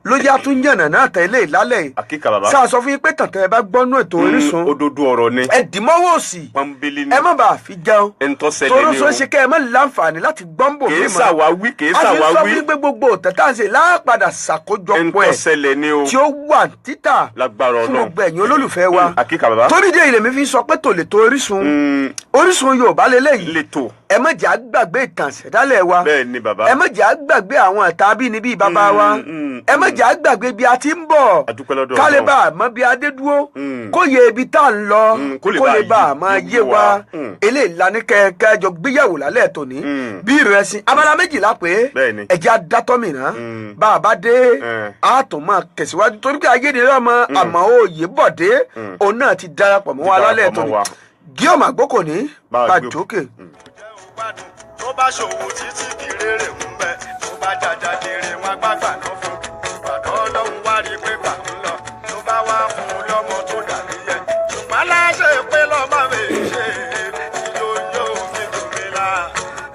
ló yá tún yànnà náà tẹ́lẹ̀ ìlálẹ̀ àkíkà bàbá. sáà sọ fún yín pé tàntẹ́ ẹ bá gbọ́nú ètò Orísun òdodo ọ̀rọ̀ ni. ẹ dì mọ́wọ́ òsì pọ́nbélé ni. ẹ má bàa fi jẹun ẹ̀ńtọ́ ṣẹlẹ̀ tóró ni sọ o. ṣe kẹ́ ẹ má láǹfààní láti gbọ́nbò kì í ṣàwáwí kì í a ti sọ fún ṣàwáwí. yín pé gbogbo òtẹ́tà ṣe láàpadà ṣàkójọpọ̀ ẹ̀ńtọ́ ẹ̀ ṣẹlẹ̀ ni o. tí ó wà títà lágbára fún Ọlọ́run. gbogbo ẹ̀yin olólùfẹ́ wa àkíkà bàbá. torí dé ilé mi fi sọ pé tòlétò Orísun Yorùbá lélẹ́yìí lẹ́tọ̀. ẹ má jẹ́ àgbàgbé ìtàn ṣẹ̀dálẹ̀ wa bẹ́ẹ̀ ni bàbá. ẹ má jẹ́ àgbàgbé àwọn ìtàn abínibí bàbá wa ẹ má jẹ́ àgbàgbé bí a ti ń bọ̀ adúpẹ́ lọ́dọ̀ ká lè Ọlọ́run. bá a mọ̀ bí a dé dúró kó yẹ ibi tá à ń lọ kó lè kó lè bá a yí mọ̀ yé gbogbo wa wa. eléyìí la ní kẹ́kẹ́ jọ gbéyàwó lálẹ́ tòní bí ìrẹsì abala méjìlá pé Bẹ́ẹ̀ ni. ẹ̀jẹ̀ adátọ́mìnà bá a bá dé a tún máa tẹ̀síwájú torí pé ayédèrè ọmọ àmọ́ òye bọ̀dé òun náà ti darapọ̀ mọ́ wa lálẹ́ tòní Guillaume Àgbókò ní bàjókè. tó bá ṣòwò títí kì í rèrè ń bẹ tó bá jàjà jèrè wọn gbàgbà náà fún ìgbàdàn Ọlọ́run wá rí pé gbà ń lọ tó bá wá fún un lọ́mọ tó dàbí yẹ ṣùgbọ́n aláṣẹ pé lọ́mọ mi ṣe ìjọ́njọ́ mi jòmílà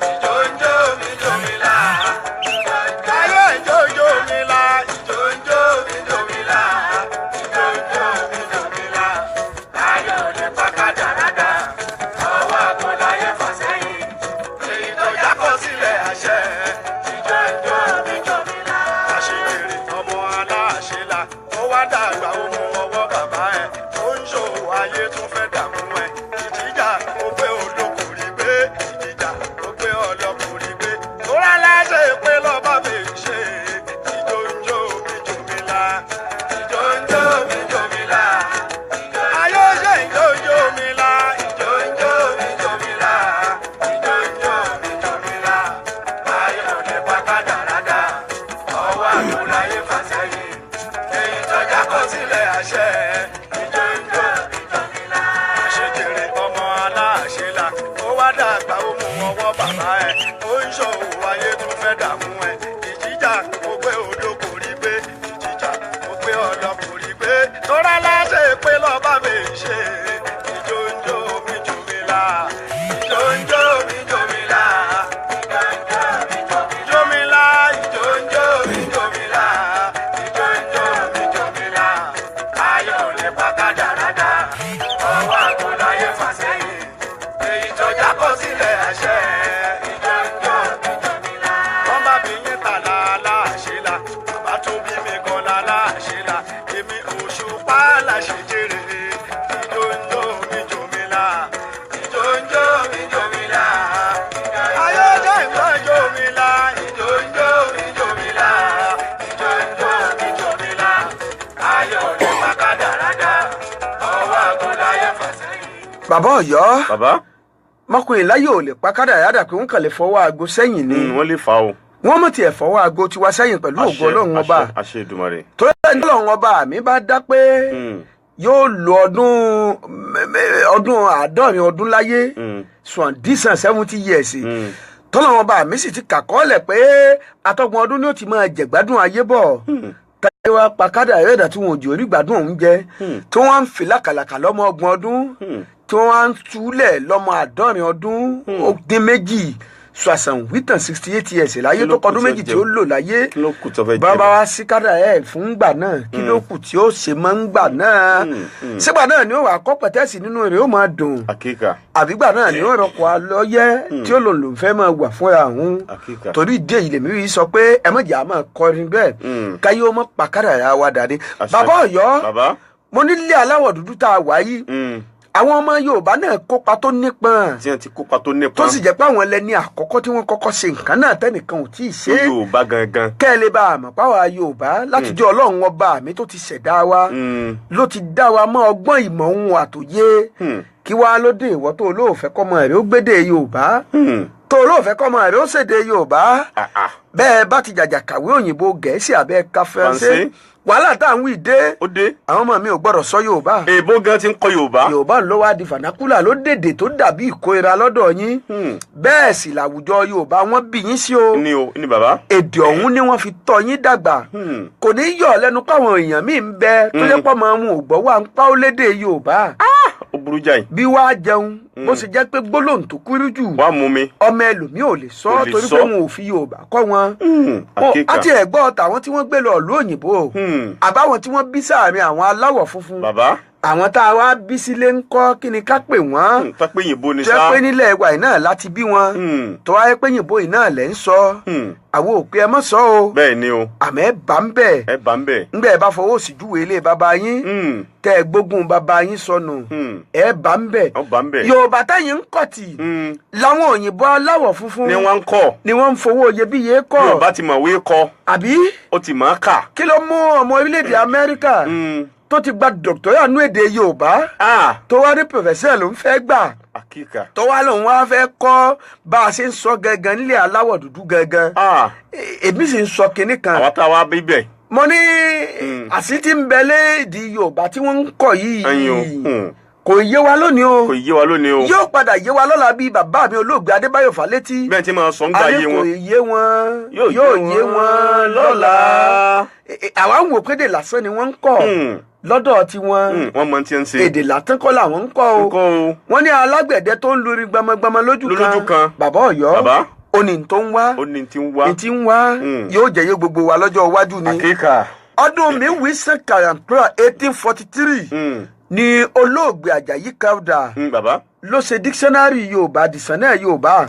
ìjọ́njọ́ mi jòmílà ayé ìjọ́njọ́ mi la ìjọ́njọ́ mi jòmílà ìjọ́njọ́ mi jòmílà ayé òde pàkàdàràdà ọwọ́ àgbọ̀láyé fàṣẹyìn èyí tó jákọ̀ sílẹ̀ àṣẹ ìjọ́njọ́ mi jòmílà àṣeyèrè ọmọ aláṣẹlá ó wá dàgbà ó mú ọwọ́ bàbá ẹ̀ ó ń ṣòwò ayé tún fẹ́ dààmú ẹ̀ ìjìjà ó gbé olókùnrin gbé ìjìjà ó gbé ọlọ́kùnrin gbé tó rà láṣẹ pé lọ́ba mi ṣe ìjọ́njọ́ mi jòmílà ìjọ́njọ́ mi jòmílà ayé ṣe ìjọ́njọ́ mi la ìjọ́njọ́ mi jòmílà ìjọ́njọ́ mi jòmílà ayé òde pàkàdàràdà ọwọ́ àgbọ̀láyé fàṣẹyìn èyí tọ́já kọ sílẹ̀ àṣẹ ìjọ́njọ́ mi jòmílà àṣejèrè ọmọ aláṣẹlá ó wá dàgbà ó mú ọwọ́ bàbá ẹ̀ ó ń ṣòwò ayé tún fẹ́ dààmú ẹ̀ ìjìjà ó gbé olókùnrin gbé ìjìjà ó gbé ọlọ́kùnrin gbé tó rà láṣẹ pé lọ́ba mi ṣe ìjọ́njọ́ mi jòmílà ìjọ́njọ́ mi jòmílà ìjọ́njọ́ mi jòmílà ìjọ́njọ́ mi jòmílà ìjọ́njọ́ mi jòmílà ayé òde pàkàdàràdà ọwọ́ àgbọ̀láyé fàṣẹyìn èyí tó jákọ̀ sílẹ̀ àṣẹ ìjọ́njọ́ mi jòmílà wọ́n bá bí yín tà láàláṣẹ́lá bàbá tó bí mi gan láàláṣẹ́lá èmi Òṣùpá láṣẹjèrè ìjọ́njọ́ mi jòmílà ìjọ́njọ́ mi jòmílà ayé jẹ́ ìjọ́njọ́ mi la ìjọ́njọ́ mi jòmílà ìjọ́njọ́ mi jòmílà ayé òde pàkàdàràdà ọwọ́ àgbọ̀láyé fàṣẹyìn. bàbá Ọ̀yọ́ bàbá. mọkùnrin láyé ò lè pa kádàrádà pé wọn kàn lè fọwọ́ aago sẹ́yìn ni wọ́n lè fa o. wọ́n mọ̀ tiẹ̀ fọwọ́ aago tiwa sẹ́yìn pẹ̀lú ògo Ọlọ́run ọba àṣẹ Èdùmàrè. tó lẹ́yìn Ọlọ́run ọba mi bá dá pé yóò lo ọdún àádọ́rin ọdún láyé sùn 70 years tọ́lọ́run ọba mi sì ti kàkọ́ọ́lẹ̀ pé atọ́gbọ̀n ọdún ni ó ti máa jẹ̀gbádùn ayé bọ̀ táyé wa pa kádàrádà tí wọn ò jò rí gbádùn òun jẹ tí wọ́n á ń fi làkàlàkà lọ́mọ 30 ọdún tí wọ́n á ń túlẹ̀ lọ́mọ 70 ọdún ó dín méjì 68 years láyé tó kọdún méjì tí ó lò láyé bàbá wa sí kádà ẹ̀ fún gbà náà kí ló kù tí ó ṣe máa ń gbà náà sígbà náà ni ó wà kọ́ pẹ̀tẹ́sì nínú rẹ̀ ó máa dùn àbígbà náà ni ó rọpò alọ́yẹ́ tí ó lòun lòun fẹ́ máa wà fúnra òun torí ìdí èyí lèmi rí sọ pé ẹ má jẹ́ àmọ́ kọrin bẹ́ẹ̀ káyé ó mọ́ pa kádà yà wá dàdé bàbá Ọ̀yọ́ mo nílé aláwọ̀ dúdú tá a wà yìí àwọn ọmọ Yorùbá náà kópa tó nípọn. tí wọ́n ti kópa tó nípọn. tó sì jẹ́ pé àwọn ẹlẹ́ni àkọ́kọ́ tí wọ́n kọ́kọ́ ṣe nǹkan náà tẹ́nìkan ò tí ì ṣe. Yorùbá gangan. kẹ́ ẹ lè bá a mọ̀ páwa Yorùbá látijọ́ Ọlọ́run ọba mi tó ti ṣẹ̀dá wa ló ti dá wa mọ́ ọgbọ́n ìmọ̀ ohun àtòyé. kí wàá ló dé ìwọ tó olóòfẹ́ kọ́mọ rẹ̀ ó gbédè Yorùbá tó olóòfẹ́ kọ́mọ rẹ̀ ó ṣèdè Yorùbá bẹ́ẹ̀ bá ti jàjà kàwé òyìnbó Gẹ̀ẹ́sì àbẹ́ ká Faransé wàhálà tá à ń wí dé àwọn ọmọ mi ò gbọ́dọ̀ sọ Yorùbá. èèbó gan ti ń kọ́ Yorùbá. Yorùbá ló wá di fanakula ló dèdè tó dàbí ìkóira lọ́dọ̀ yín bẹ́ẹ̀ sì làwùjọ Yorùbá wọ́n bí yín sí o. ní bàbá. èdè ọ̀hún ni wọ́n fi tọ́ yín dàgbà kò ní yọ̀ lẹ́nu káwọn èèyàn míì ń bẹ tó yẹ pọ̀ mọ́ wọn ò gbọ́ wà ń pa ó lédè Yorùbá. ó burú jáì. bí wàá jẹun bó ṣe jẹ́ pé gbólóhùn tó kúrú jù wàá mú mi. ọmọ ẹlòmíì ò lè sọ torí pé wọn ò fi Yorùbá kọ́ wọn. àti ẹ̀gbọ́n tàwọn tí wọ́n gbé lọ ìlú òyìnbó àbáwọn tí wọ́n bí sáàrin àwọn aláwọ̀ funfun. bàbá. àwọn tá a wá bí sílé ń kọ́ kí ni ká pè wọ́n. tó pé yìnbó ni sá. jẹ́ pé nílẹ̀ ẹ̀wà yìí náà láti bí wọn. tó wáyé pé yìnbó yìí náà lẹ́ ń sọ. àwọn òpin ẹ mọ̀ sọ o. bẹ́ẹ̀ ni o. àmọ́ ẹ bá ń bẹ̀. ẹ bá ń bẹ̀. ńgbẹ́ ẹ bá fọwọ́ sí júwèé ilé bàbá yín. tẹ ẹ gbógun bàbá yín sọnù. ẹ bá ń bẹ̀. ọ bá ń bẹ̀. Yorùbá táyìn ń kọ̀ tì. làwọn òyìnbó aláwọ̀ funfun. ni wọ́n ń kọ́. ni wọ́n ń fowó iyebíye kọ́. Yorùbá ti mọ̀wé kọ. àbí. ó ti mọ̀ ọ́ kà. kí ló mú ọmọ orílẹ̀-èdè Amẹ́ríkà tó ti gba dọ̀kítọ́rà nú èdè Yorùbá tó wá ní pòfẹ́sẹ̀ ló ń fẹ́ gbà àkíkà tó wá lòun wá fẹ́ kọ́ bá a ṣe ń sọ gangan nílé aláwọ̀ dúdú gangan èmi sì ń sọ kinní kan. àwọn tá a wá bí bẹ́ẹ̀. mo ní àṣìtì ń bẹ léèdì Yorùbá tí wọ́n ń kọ́ yìí kò yé wa lónìí o. kò yé wa lónìí o. yóò padà yé wa lọ́la bíi bàbá mi olóògbé Adébáyọ̀ Fálétí. bẹ́ẹ̀ tí máa sọ ń gbà yé wọn. adé kò yé wọn yóò yé wọn lọ́la. àwa ń wò pédè lásán ni wọ́n ń kọ́ lọ́dọ̀ tiwọn. wọ́n mọ tí ń ṣe. èdè látàn kọ́ làwọn ń kọ́ o. wọ́n ní alágbẹ̀dẹ tó ń lórí gbamagbama lójú kan. bàbá Ọ̀yọ́ ó ní tó ń wá. ó ní tí ń wá. ní tí ń wá yóò jẹ́ yé gbogbo wa lọ́jọ́ iwájú ni. àkíkà. ọdún 1843 ni olóògbé Àjàyí Crowther ló ṣe dictionary Yorùbá dictionary Yorùbá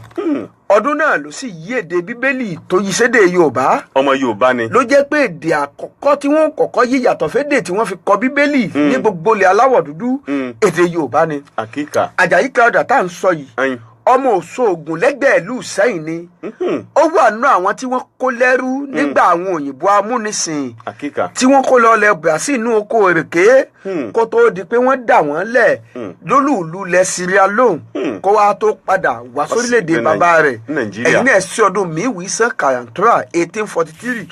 ọdún náà ló sì yí èdè Bíbélì tó yí sédè Yorùbá. ọmọ Yorùbá ni. ló jẹ́ pé èdè àkọ́kọ́ tí wọ́n kọ́kọ́ yí yàtọ̀ fédè tí wọ́n fi kọ Bíbélì ní gbogbo ilẹ̀ aláwọ̀ dúdú èdè Yorùbá ni. àkíkà. Àjàyí Crowther tá à ń sọ yìí ọmọ Òṣogùn lẹ́gbẹ̀ẹ́ ìlú Ìṣẹ́yìn ni ó wà nínú àwọn tí wọ́n kó lẹ́rú nígbà àwọn òyìnbó amúnisìn tí wọ́n kó lọ lẹ Brazil inú oko èrèké kó tó di pé wọ́n dà wọ́n lẹ̀ lólùlù lẹ Sierra Leone kó wá tó padà wá sórílẹ̀-èdè bàbá rẹ̀ ẹ̀yìn náà sí ọdún 1843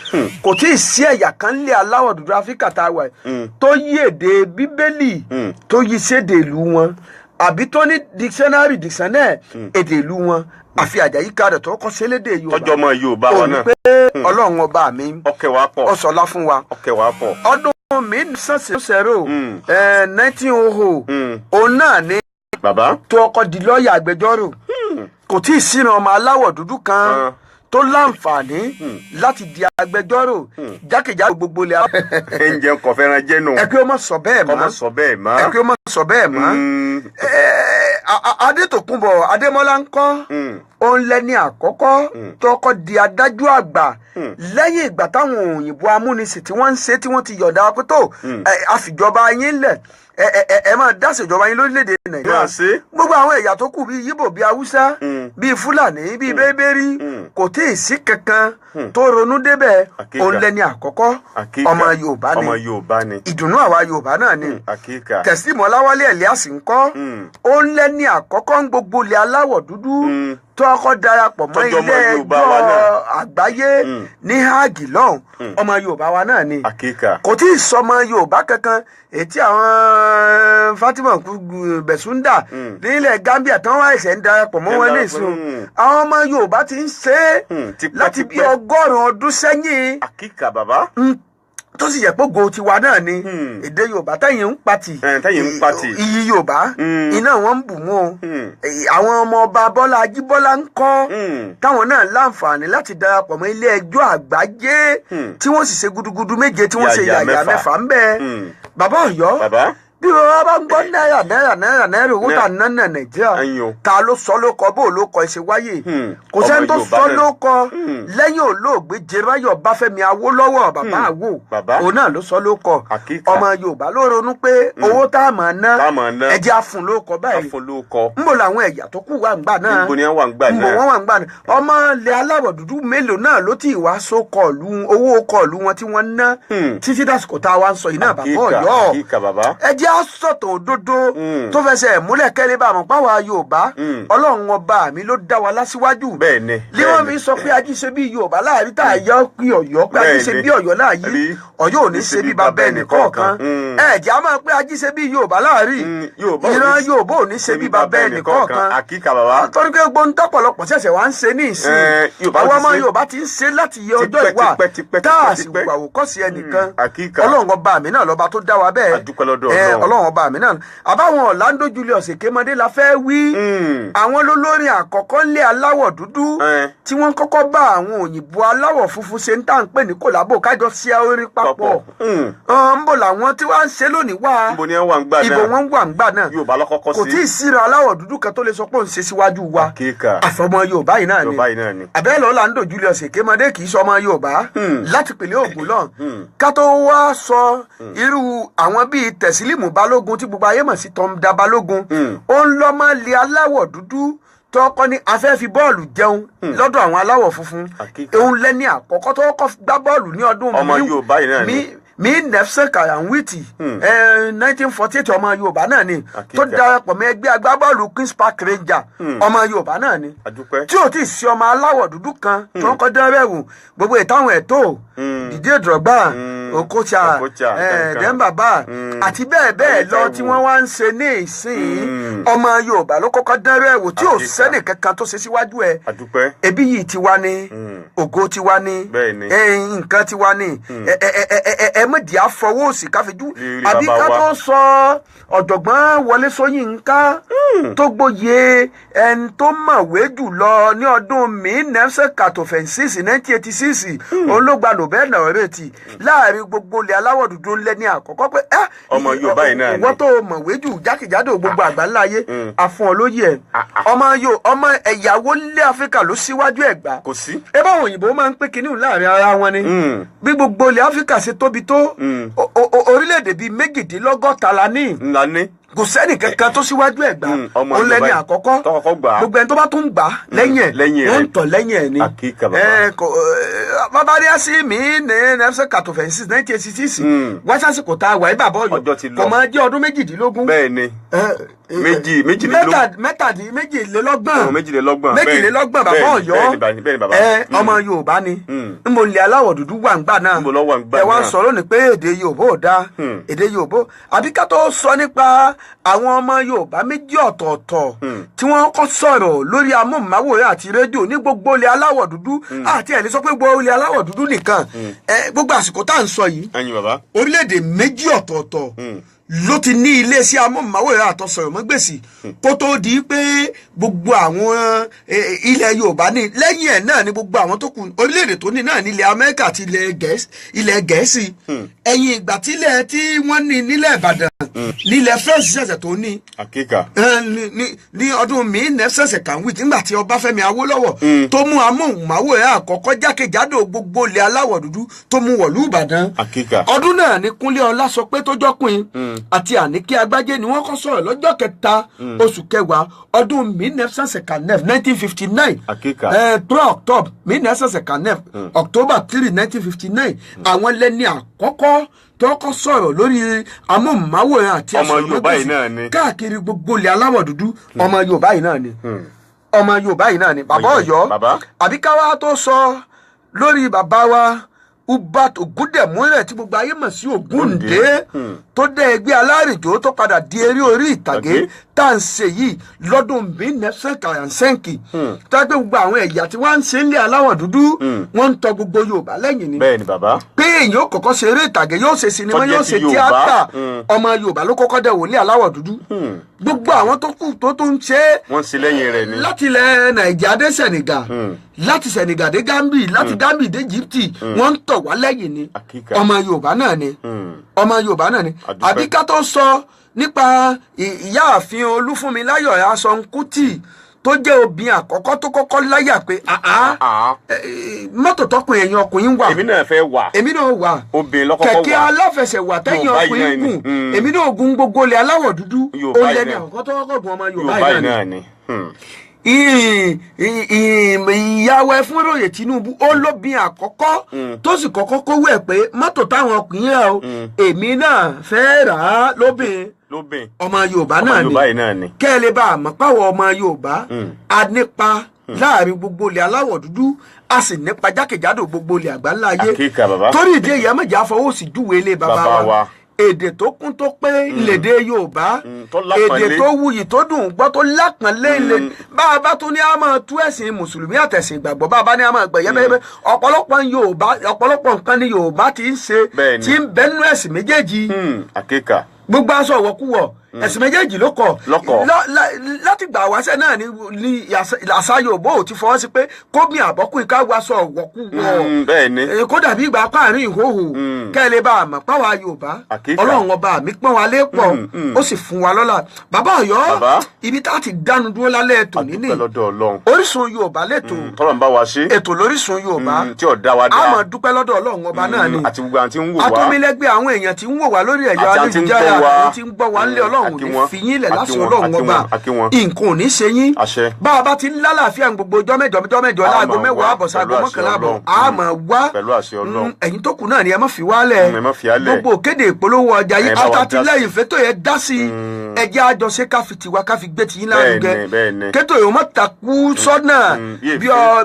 kò tí ì sí ẹ̀yà kan lé aláwọ̀ dúdú Áfíríkà tá a wà tó yí èdè Bíbélì tó yí sédè ìlú wọn àbí tó ní dictionary èdè ìlú wọn àfi Àjàyí Crowther tó kọ́ sélédè Yorùbá tọjọ́ ọmọ Yorùbá wa náà. ó ní pé Ọlọ́run ọba mi ọkẹ́ wa pọ̀ ó sọlá fún wa ọdún 1900 òun náà ní tó ọkọ̀ di lọ́ọ̀yà agbẹjọ́rò kò tí ì sínú ọmọ aláwọ̀ dúdú kan tó láǹfààní láti di agbẹjọ́rò jákèjádò gbogbo ilẹ̀. ẹnjẹ kò fẹ́ràn jẹ́nu. ẹ kí o má sọ bẹ́ẹ̀ mọ́. ẹ kí o má sọ bẹ́ẹ̀ mọ́. Adétòkunbọ̀ Adémọ́lá ń kọ́ òun lẹ́ni àkọ́kọ́ tó kọ́ di adájọ́ àgbà lẹ́yìn ìgbà táwọn òyìnbó amúnisìn tí wọ́n ń ṣe tí wọ́n ti yọ̀ǹda pé tó àfìjọba yín lẹ̀ ẹ máa dá ṣèjọba yín lórílẹ̀‐èdè Nàìjíríà gbogbo àwọn ẹ̀yà tó kù bíi Yíbò bíi Haúsá bíi Fúlàní bíi Bẹ́bẹ́rí kò tí ì sí kankan tó ronú débẹ̀ òun lẹ́ni àkọ́kọ́ ọmọ Yorùbá ni ìdùnnú àwa Yorùbá náà ni Tẹ̀sílímù Ọláwálé Ẹ̀líàsì ń kọ́ òun lẹ́ni àkọ́kọ́ ń gbogbo ilẹ̀ aláwọ̀ dúdú tó ọkọ̀ darapọ̀ mọ́ ilé ẹjọ́ àgbáyé ní Háàgì lọ́hùn ọmọ Yorùbá wa náà ni kò tí ì sọmọ Yorùbá kankan ètí àwọn Fatima Bẹ̀súndà nílẹ̀ Gambia tí wọ́n wá ẹ̀sẹ̀ ń darapọ̀ mọ́ wọn nísìnyí àwọn ọmọ Yorùbá ti ń ṣe é láti bí 100 ọdún sẹ́yìn tó sì yẹ pé go tiwa náà ni èdè Yorùbá tẹ̀yìn ń patì iyì Yorùbá iná wọn ń bù mú o àwọn ọmọ ọba Bọ́lá Ajíbọ́lá ń kọ́ táwọn náà láǹfààní láti darapọ̀ mọ́ ilé ẹjọ́ àgbáyé tí wọ́n sì ṣe gudugudu méje tí wọ́n ṣe yàyà mẹ́fà ń bẹ bàbá Ọ̀yọ́ bí wọn bá ń gbọ́ náírà owó tà ná nà nàìjíríà ta ló sọ ló kọ bó ló kọ ẹsẹ wáyé kò sẹ́ni tó sọ ló kọ lẹ́yìn olóògbé jẹráyọ̀ báfẹ́mi awólọ́wọ̀ bàbá àwò òun náà ló sọ ló kọ ọmọ yorùbá ló ronú pé owó tá a máa ná ẹjẹ àfun ló kọ báyìí ń bò làwọn ẹ̀yà tó kù wà ń gbà náà ń bò wọ́n wà ń gbà náà ọmọ ilẹ̀ aláwọ̀ dúdú mélòó náà ló ti wá so kọlu owó kọlu wọn tí wọ́n ná títí dásìkò tá a wá ń sọ yìí náà bàbá ọ̀yọ́ ẹjẹ àsọ̀tàn òdodo tó fẹsẹ̀ múlẹ̀ kẹ́lẹ́ bá àmọ́ páwa yorùbá ọlọ́run ọba mi ló dá wa lásìwájú lé wọn fi sọ pé ají ṣe bí yorùbá láàrin tá a yọ pé ọ̀yọ́ pé ají ṣe bí ọ̀yọ́ láàyè ọ̀yọ́ ò ní ṣe bí bàbá ẹnìkọ̀ọ̀kan ẹ̀jẹ̀ á máa pé ají ṣe bí yorùbá láàrin ìran yorùbá ò ní ṣe bí bàbá ẹnìkọ̀ọ̀kan torí pé gbóhùn tọ́pọ̀lọpọ̀ ṣẹ̀ṣẹ̀ wá ń ṣe ní ìsìn àwọn ọmọ yorùbá ti ń ṣe láti yẹ ọjọ́ ìwà tá a sì wà òkọ́sí ẹnìkan ọlọ́run ọba mi náà lọ́ba tó dá wa bẹ́ẹ̀ ọlọ́run ọba mi náà àbáwọn Orlando Julius Èkémọdé la fẹ́ wí àwọn lólórin àkọ́kọ́ ńlẹ̀ aláwọ̀ dúdú tí wọ́n kọ́kọ́ bá àwọn òyìnbó aláwọ̀ funfun ṣe ń tà ń pè ní kòlábò kájọ sí orin papọ̀ ń bò làwọn tí wọ́n ń ṣe lónìí wá ìbò wọn wà ń gbà náà kò tí ì síra aláwọ̀ dúdú kan tó lè sọ pé òun ṣe síwájú wa àfọmọ yorùbá yìí náà ni àbẹ́lẹ̀ Orlando Julius Èkémọdé kì í sọ ọmọ yorùbá láti pèlè Ògùn lọ ká tó wá sọ irú àwọn bíi Tẹ̀sílímù Balógun tí gbogbo ayé mọ̀ sí Tọ́mdà Balógun ó ń lọ́ máa lé aláwọ̀ dúdú tọkọ ní afẹ́ fi bọ́ọ̀lù jẹun lọ́dọ̀ àwọn aláwọ̀ funfun òun lẹ́ni àkọ́kọ́ tó kọ́ gbá bọ́ọ̀lù ní ọdún mi nefse kayanwiti 1948 ọmọ yorùbá náà ni tó darapọ̀ mọ́ ẹgbẹ́ agbábọ́ọ̀lù Queen's Park Ranger ọmọ yorùbá náà ni tí ò tí ì sí ọmọ aláwọ̀ dúdú kan tó kọ́ dẹ́rẹ́wù gbogbo ìtàwọn ẹ̀tọ́ Didier Drogba Okocha Dembaba àti bẹ́ẹ̀ bẹ́ẹ̀ lọ tí wọ́n wá ń ṣe ní ìsìn ọmọ yorùbá ló kọ́kọ́ dẹ́rẹ́wù tí ò sẹ́nì kankan tó ṣe síwájú ẹ̀ ẹbí yìí tiwa ni ògo tiwa ni nǹkan tiwa ni mọ̀dí àfọwọ́ òsì káfíjú àbí ká tó sọ ọ̀jọ̀gbọ́n Wọlé Ṣóyínká tó gboyè ẹni tó mọ̀wé jùlọ ní ọdún 1986 òun ló gba Nobel laureate láàrin gbogbo ilẹ̀ aláwọ̀ dúdú ńlẹ̀ ní àkọ́kọ́ pé ọmọ yorùbá yìí náà ni wọ́n tó mọ̀wé jù jákèjádò gbogbo àgbáńlá ayé àfọ̀n olóyè ẹ̀ ọmọ ẹ̀yàwó ilẹ̀ Áfíríkà ló síwájú ẹ̀gbá kò sí ẹ bá àwọn òyìnbó máa ń pè kínní láàrin ara wọn ni bí gbogbo ilẹ̀ Áfíríkà ṣe tóbi tó orílẹ̀-èdè bíi méjìdínlọ́gọ́ta la ní kò sẹ́ni kankan tó síwájú ẹ̀gbá ó lẹ́ni àkọ́kọ́ gbogbo ẹni tó bá tún gbà lẹ́yìn ẹ̀ wọ́n ń tọ̀ lẹ́yìn ẹ̀ ni babariasi mi ní nfc katofensis 1986 wọ́n ṣàṣìkò tá a wà ní bàbá ọ̀yọ́ kò máa jẹ́ ọdún méjìdínlógún méjìlélọ́gbọ̀n bàbá ọ̀yọ́ ọmọ yorùbá ni n mo lè aláwọ̀ dúdú wà ń gbà náà ẹ wá ń sọ lónìí pé èdè yorùbá ò dáa èdè yorùbá àbí ká tó sọ nípa àwọn ọmọ yorùbá méjì ọ̀tọ̀ọ̀tọ̀ tí wọ́n kọ́ sọ̀rọ̀ lórí amóhùnmáwòrán àti rédíò ní gbogbo ilẹ̀ aláwọ̀ dúdú àti ẹ̀ lè sọ pé gbogbo ilẹ̀ aláwọ̀ dúdú nìkan gbogbo àsìkò tá à ń sọ yìí orílẹ̀-èdè méjì ọ̀tọ̀ọ̀tọ̀ ló ti ní iléeṣẹ́ amóhùnmáwòrán àtọ̀sọ̀rọ̀mọ́gbèsì kó tó di pé gbogbo àwọn ilẹ̀ yorùbá ní lẹ́yìn ẹ̀ náà ni gbogbo àwọn tó kù orílẹ̀-èdè tó ní náà ní ilẹ̀ amẹ́ríkà àti ilẹ̀ gẹ̀ẹ́sì ẹ̀yìn ìgbà tílẹ̀ tí wọ́n ní nílẹ̀ ìbàdàn nílẹ̀ fẹ́ǹsì ṣẹ̀ṣẹ̀ tó ní ní ọdún nẹ́fẹ̀sẹ̀ kàwé nígbà tí ọbáfẹ́mi awólọ́wọ̀ tó mú amóhùnmáwòrán àkọ́kọ́ jákèjádò gbogbo ilẹ̀ aláwọ̀ dúdú tó mú wọ̀lú ìbàdàn ọdún náà ni kúnlé ọlá sọ pé tó jọ́kùn àti àníkí agbájé ni wọ́n kọ́ sọ̀rọ̀ lọ́jọ́ kẹta oṣù kẹwàá ọdún 1959 3 octobre 1959 october 3 1959 àwọn lẹ́ni àkọ́kọ́ tó kọ́ sọ̀rọ̀ lórí amóhùnmáwòrán àti àsọ̀rọ̀mọ́gbèsì káàkiri gbogbo ilẹ̀ aláwọ̀ dúdú ọmọ yorùbá yìí náà ni ọmọ yorùbá yìí náà ni bàbá ọ̀yọ́ àbí káwá tó sọ lórí bàbá wa Ubat Ògúndẹ̀múlẹ̀ tí gbogbo ayé mọ̀ sí Ògúndé tó dé ẹgbẹ́ alárìnjó tó padà di eré orí ìtàgé tá à ń ṣe yìí lọ́dún 1945 tó gbé gbogbo àwọn ẹ̀yà tí wọ́n ń ṣe nílẹ̀ aláwọ̀ dúdú wọ́n ń tọ gbogbo Yorùbá lẹ́yìn ni. bẹ́ẹ̀ ni bàbá. pé èèyàn ó kọ́kọ́ ṣe eré ìtàgé yóò ṣe sinimá yóò ṣe tíátà ọmọ Yorùbá ló kọ́kọ́ dẹ̀ wò ní aláwọ̀ dúdú gbogbo àwọn tó kù tó tún ṣe. wọ́n ṣe lẹ́yìn rẹ̀ ni. láti ilẹ̀ Nàìjíríà dé Senegal láti Senegal dé Gambie láti Gambie dé Egypt wọ́n ń tọ̀ wá lẹ́yìn ni ọmọ Yorùbá náà ni ọmọ Yorùbá náà ni àbí ká tó sọ nípa ìyáàfin Olúfúnmiláyọ̀ Aṣọ̀nkútì tó jẹ́ obìnrin àkọ́kọ́ tó kọ́kọ́ láyà pé mọ́tò tọkùnrin ẹ̀yìn ọkùnrin wà. èmi náà fẹ́ wà. èmi náà wà. obìnrin lọ́kọ́kọ́ wà. kẹ̀kẹ́ aláfẹsẹ̀wà tẹ̀yìn ọkùnrin gùn. èmi náà gun gbogbo ilẹ̀ aláwọ̀ dúdú. ó lẹ́ni àkọ́kọ́ tó kọ́kọ́ gun ọmọ Yorùbá yìí náà ni. ìyàwó Ẹfúnróyè Tinubu ó lóbìnrin àkọ́kọ́ tó sì kọ́kọ́ kówó ẹ̀ pé mọ́tò táwọn ọkùnrin rà o èmi náà fẹ́ rà á lóbìn ọmọ Yorùbá náà ni kẹ́ ẹ lè bá a mọ̀ páwọ̀ ọmọ Yorùbá a nípa láàrin gbogbo ilẹ̀ aláwọ̀ dúdú a sì nípa jákèjádò gbogbo ilẹ̀ àgbáńlá ayé torí ìdí èyí àmọ̀jà fọwọ́ sí júwe ilé bàbá wa èdè tó kún tó pé lédè Yorùbá èdè tó wuyì tó dùn gbọ́ tó lápọ̀nlé ilé bá a bá tún ní a máa tú ẹ̀sìn mùsùlùmí àtẹ̀sìn ìgbàgbọ́ bá a bá ní a máa gbẹ̀yẹ́ bẹ́ẹ̀ ọ̀pọ̀lọpọ̀ nǹkan ni Yorùbá ti ń ṣe tí ń bẹ nínú ẹ̀sìn méjèèjì gbogbo aṣọ ọ̀wọ́kúwọ̀ ẹ̀sìn méjèèjì ló kọ̀ láti gbà wáṣẹ́ náà ní àṣà Yorùbá ò ti fọwọ́ sí pé kómi àbọ́kùn ká wáṣọ ọ̀wọ́kúwọ̀ kó dàbí ìgbà páàrin ìhòhò kẹ́lẹ́ bá a mọ̀ páwa Yorùbá Ọlọ́run ọba mi pọ́n wa lé pọ̀ ó sì fún wa lọ́lá bàbá Ọ̀yọ́ ibi tá a ti dánu dúró lálẹ́ ètò níní Orísun Yorùbá lẹ́tọ̀ ètò lórísun Yorùbá a máa dúpẹ́ lọ́dọ̀ Ọlọ́run ọba náà ni atúmílẹ́gbẹ́ àwọn èèyàn tí ń wò wá lórí ẹ̀yọ́ ayélujára tí ń gbọ́ wá ńlẹ̀ Ọlọ́run ní fi yín lẹ̀ lásìkò Ọlọ́run ọba nǹkan ò ní ṣe yín bá a bá ti ń lálàáfíà gbogbo ọjọ́ mẹ́jọ láago 10 àbọ̀ sáago 11 àbọ̀ a máa wá ẹ̀yin tó kù náà ni ẹ má fi wálẹ̀ gbogbo kéde ìpolówó ọjà yìí àtàtìlẹ́yìn fẹ́tò yẹn dá sí ẹjẹ́ àjọṣe ká fi tiwa ká fi gbé tiyín lárugẹ kétò yìí wọ́n takú sọ́nà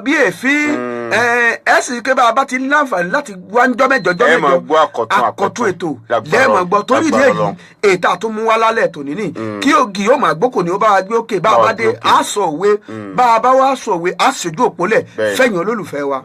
bí èéfín ẹ sì ké bá a bá ti ń láǹfààní láti wá ń jọ́ mẹ́jọ àkọ́tún ètò lẹ́ẹ̀mọ̀ gbọ́ torí ìdí èyí ètò àtúmúwá lálẹ́ ètò níní kí ògì yóò máa gbókò ní ó bá wa gbé òkè bá a bá dé a sọ òwe bá a bá wá sọ òwe a ṣojú òpólẹ̀ fẹ̀yìn olólùfẹ́ wa.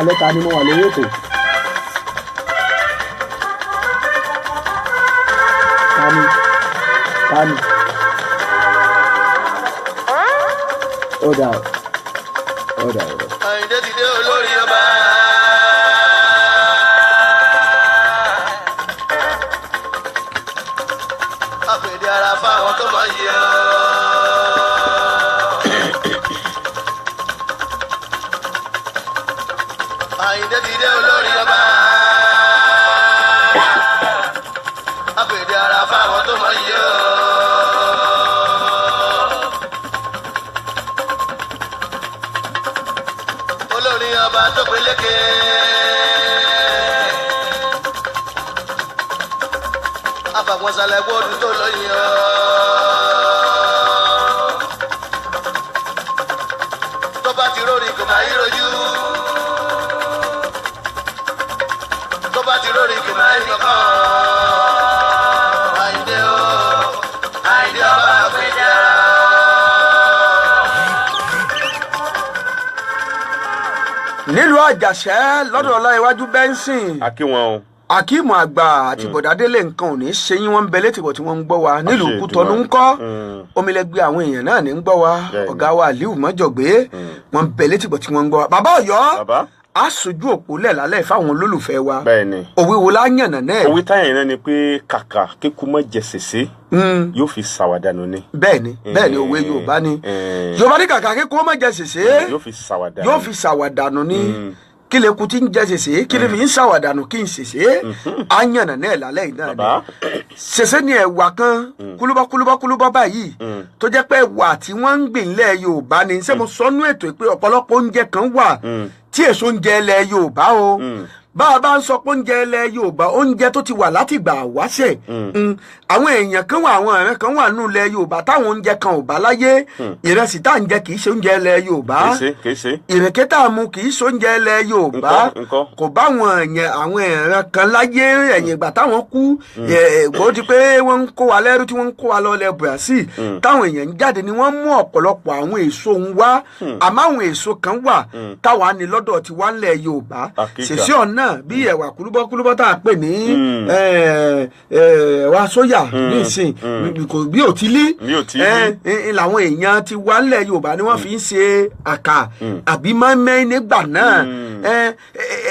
Lẹ́ka ni mo wà lórí ètò. Tani. Ó dà. Àyìndé ti dé olórí ọba. Àpèdè ara fáwọn tó máa yẹ ọ́. Àyìndé ti dé olórí ọba. Àpèdè ara fáwọn tó máa yẹ ọ́. Olórí ọba tó peléke. Afàgbọ́nsálẹ̀ gbọ́dún tó lóyìn ọ́. Tó bá ti rórí kò máa yí rojú. Tó bá ti rórí kò máa yí kankan. Àyìndé o, Àyìndé ọba àpèjẹ ara. nílùú Àjàṣẹ́ lọ́dọ̀ Ọláìwájú Benson Akíìmù àgbà àti Bọ̀dádélé nǹkan ò ní ṣe yín wọ́n ń bẹ létìbọ̀ tí wọ́n ń gbọ́ wa nílùú Kútọ́nù ń kọ́ omilẹ́gbẹ́ àwọn èèyàn náà ní ń gbọ́ wa ọ̀gá wa Aliu Mọ́jọ̀gbé wọ́n ń bẹ létìbọ̀ tí wọ́n ń gbọ́ wa bàbá Ọ̀yọ́ a sojú òpó lẹ̀ lálẹ́ fáwọn olólùfẹ́ wa òwe wo la yànnà náà. òwe táyà náà ni pé kàkà kíkú mọ́ jẹ sèse yóò fi ṣàwàdànù ni. bẹ́ẹ̀ni òwe Yorùbá ni Yorùbá ní kàkà kíkú mọ́ jẹ sèse yóò fi ṣàwàdànù ni kí lè kú tí ń jẹ sèse kí lè fi ń ṣàwàdànù kí n sèse a yànnà náà lálẹ́ yìí náà ni sèse ni ẹ̀wà kan kúlúbọ́ báyìí tó jẹ́ pé ẹ̀wà tí wọ́n ń gbìn lẹ̀ Yorùbá ni ṣé mo sọnú ètò pé ọ̀pọ̀lọpọ̀ oúnjẹ kan wà tí èso ń jẹ ilẹ̀ Yorùbá o bá a bá ń sọ pé oúnjẹ ilẹ̀ Yorùbá oúnjẹ tó ti wà látìgbà wáṣẹ̀ àwọn èèyàn kan wà àwọn ọ̀rẹ́ kan wà nínú ilẹ̀ Yorùbá táwọn oúnjẹ kan ò bá láyé ìrẹsì tá à ń jẹ kì í ṣe oúnjẹ ilẹ̀ Yorùbá ìrèké tá à mu kì í ṣe oúnjẹ ilẹ̀ Yorùbá kò bá àwọn ẹ̀ràn kan láyé ẹ̀yìn ìgbà táwọn kú bó di pé wọ́n ń kó wa lẹ́rú tí wọ́n ń kó wa lọ ilẹ̀ Brazil táwọn èèyàn ń jáde ni wọ́n mú ọ̀pọ̀lọpọ̀ àwọn èso ń wá àmọ́ àwọn èso kan wà táwa ní lọ́dọ̀ tí wá ń lẹ̀ Yorùbá ṣèṣì ọ̀nà bí ẹ̀wà kúlúbọ́kúlúbọ́ tá a pè ní ẹ̀wà sóyà nísìn bí òtílí làwọn èèyàn ti wá ń lẹ̀ Yorùbá ni wọ́n fi ń ṣe àkà àbí mọ́mẹ́ nígbà náà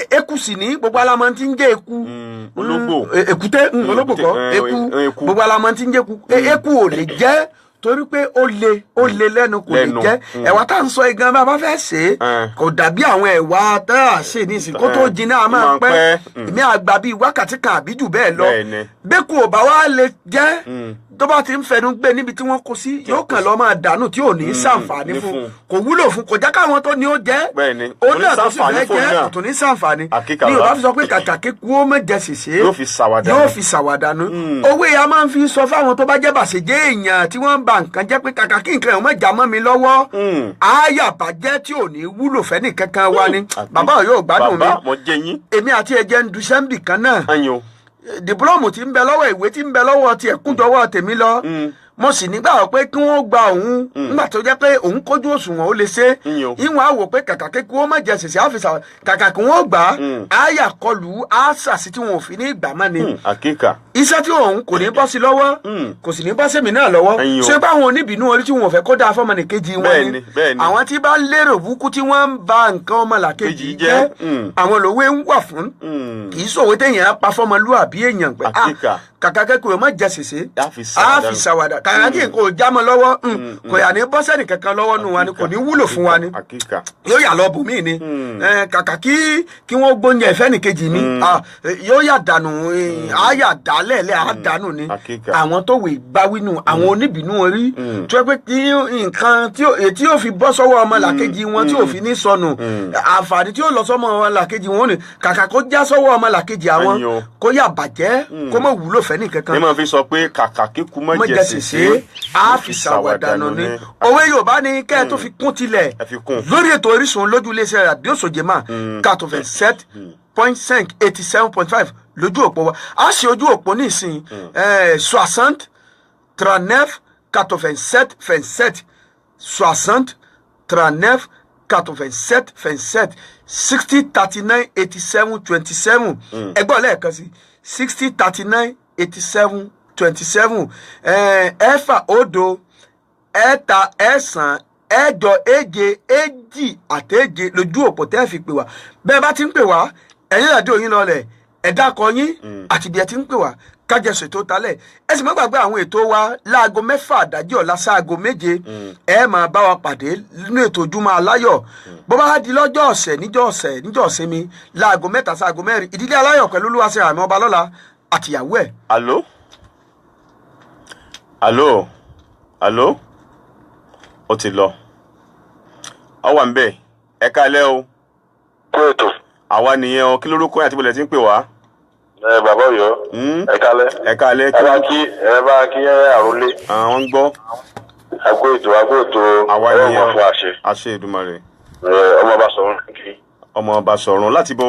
eku sì ní gbogbo alamọ tí ń jẹ́ eku èkúté ológbò kọ́ eku gbogbo alamọ tí ń jẹ́ eku ò lè jẹ́ torí pé ó le lẹ́nu kò lè jẹ́ ẹ̀wà tá à ń sọ igan bá a bá fẹ́ ṣe é kò dàbí àwọn ẹ̀wà tá a ṣe nísìn kó tó jiná a máa pẹ́ èmi àgbà bíi wákàtí kan àbí jù bẹ́ẹ̀ lọ bẹ́ẹ̀kù ò bá wá lè jẹ́ tó bá ti ń fẹnu gbé níbi tí wọ́n kó sí yóò kàn lọ́ máa dànù tí ò ní ṣàǹfààní fún kò wúlò fún kò já káwọn tó ní ó jẹ́ ó náà tó sì fẹ́ jẹ́ kò tó ní ṣàǹfààní ní Yorùbá fi sọ pé kàkà kíkú ó mẹ́jẹ ṣèṣe yóò fi ṣàwàdànù owó ìyá máa ń fi sọ fáwọn tó bá jẹ́ bàṣẹ́jẹ́ èèyàn tí wọ́n ba nǹkan jẹ́ pé kàkà kí nǹkan ẹ̀ mọ̀ já mọ́ mi lọ́wọ́ àáyà bàjẹ́ tí ò ní wúlò fẹ́ni kankan wa ni bàbá yóò gbádùn mi èmi àti ẹ̀jẹ̀ ń du sẹ́ńbì kan náà dìpúlọ́ọ̀mù tí ń bẹ lọ́wọ́ ìwé tí ń bẹ lọ́wọ́ tiẹ̀ kúndọ̀wọ́ tèmi lọ mo sì nígbà pé kí wọ́n gba òun nígbà tó jẹ́ pé òun kójú òṣùwọ̀n ó lè ṣe ìwọ̀n á wò pé kàkà kí wọ́n má jẹ ṣèṣe àfìsà kàkà kí wọ́n gbà á yà kọlù á ṣàṣì tí wọn ò fi ní ìgbà mọ́ ni iṣẹ́ tí òun kò ní bọ́ sí lọ́wọ́ kò sì ní bọ́ sí mi náà lọ́wọ́ ṣé báwọn oníbìnú orí tí wọn ò fẹ́ kó dáa fọ́mọnìkejì wọn ni àwọn tí bá lérò búkú tí wọ́n ń ba nǹkan ọmọlàkejì jẹ́ àwọn lòwe ń wà fún kì í sòwe téèyàn pa fọ́mọlúàbí èèyàn pé kàkà kẹ́kọ̀ọ́ má jẹ ṣèṣe á fi ṣàwàdà kàkà kí kò já mọ́ lọ́wọ́ kò yà ní bọ́ sẹ́nì kankan lọ́wọ́ nù wa ni kò ní wúlò fún wa ni yóò yà lọ bùnmí ni kàkà kí wọ́n gbóúnjẹ ìfẹ́ nìkejì mi yóò yà dànù á yà dálẹ̀lẹ̀ á dànù ni àwọn tó wè gbáwínú àwọn oníbìnú orí tó yẹ pé kí nǹkan tí yóò fi bọ́ sọ́wọ́ ọmọ làkejì wọn tí yóò fi ní sọnù àǹfààní tí yóò lọ sọ́mọ ọmọ làkejì wọn ni kàkà kó já sọ́wọ́ ọmọ làkejì àwọn kó yà bàjẹ́ kó mọ̀ wúlò fẹ́ nìkankan. ní ma fi sọ pé kàkà kíkú mọ jẹ ṣèṣe á fi ṣàwàdànù ni òwe Yorùbá ni kẹ́ ẹ tó fi kún tilẹ̀ lórí ètò Orísun lójú iléeṣẹ́ rádíò Sojema 87.5 87.5 lójú òpó wa a ṣe ojú òpó nísìn 60 39 87 27 60 39 87 27 60 39 87 27 ẹgbọ́n lẹ́ẹ̀kan sí 60 39 87 27 ẹ̀fà òdo ẹ̀ta ẹ̀sán ẹ̀jọ èje èjì àtẹ̀jẹ lójú òpó tẹ́ fi pè wá bẹ́ẹ̀ bá ti ń pè wá ẹ̀yin àdé òyìn lọlẹ̀ ẹ̀dá kọyín àti bí ẹ ti ń pè wá kájẹsọ ètò talẹ̀ ẹ sì má gbàgbé àwọn ètò wa láago 6 àdájí ọ̀la sáago 7 ẹ máa bá wa pàdé nínú ètò Ojúmọ́ Aláyọ̀ bó bá di lọ́jọ́ ọ̀sẹ̀ níjọ́ ìsinmi láago 3 sáago 4 ìdílé aláyọ̀ pẹ̀lú Olúwaṣẹ́ àmì ọba lọ́la àtìyàwó ẹ̀. alo ó ti lọ ọ wà ń bẹ ẹ kálẹ́ o. kó ètò. àwa nìyẹn o kí lórúkọ yín àti bọ̀lẹ̀ tí ń pè wá. bàbá Ọ̀yọ́ ẹ kálẹ́. ẹ kálẹ́. ẹ bá kí àròlé. àwọn ń gbọ́. àgbo ètò àwa nìyẹn o fún àṣẹ. àṣẹ Èdùmàrè. ọmọ ọba sọ̀rọ̀ kiri. ọmọ ọba sọ̀rọ̀ láti bo.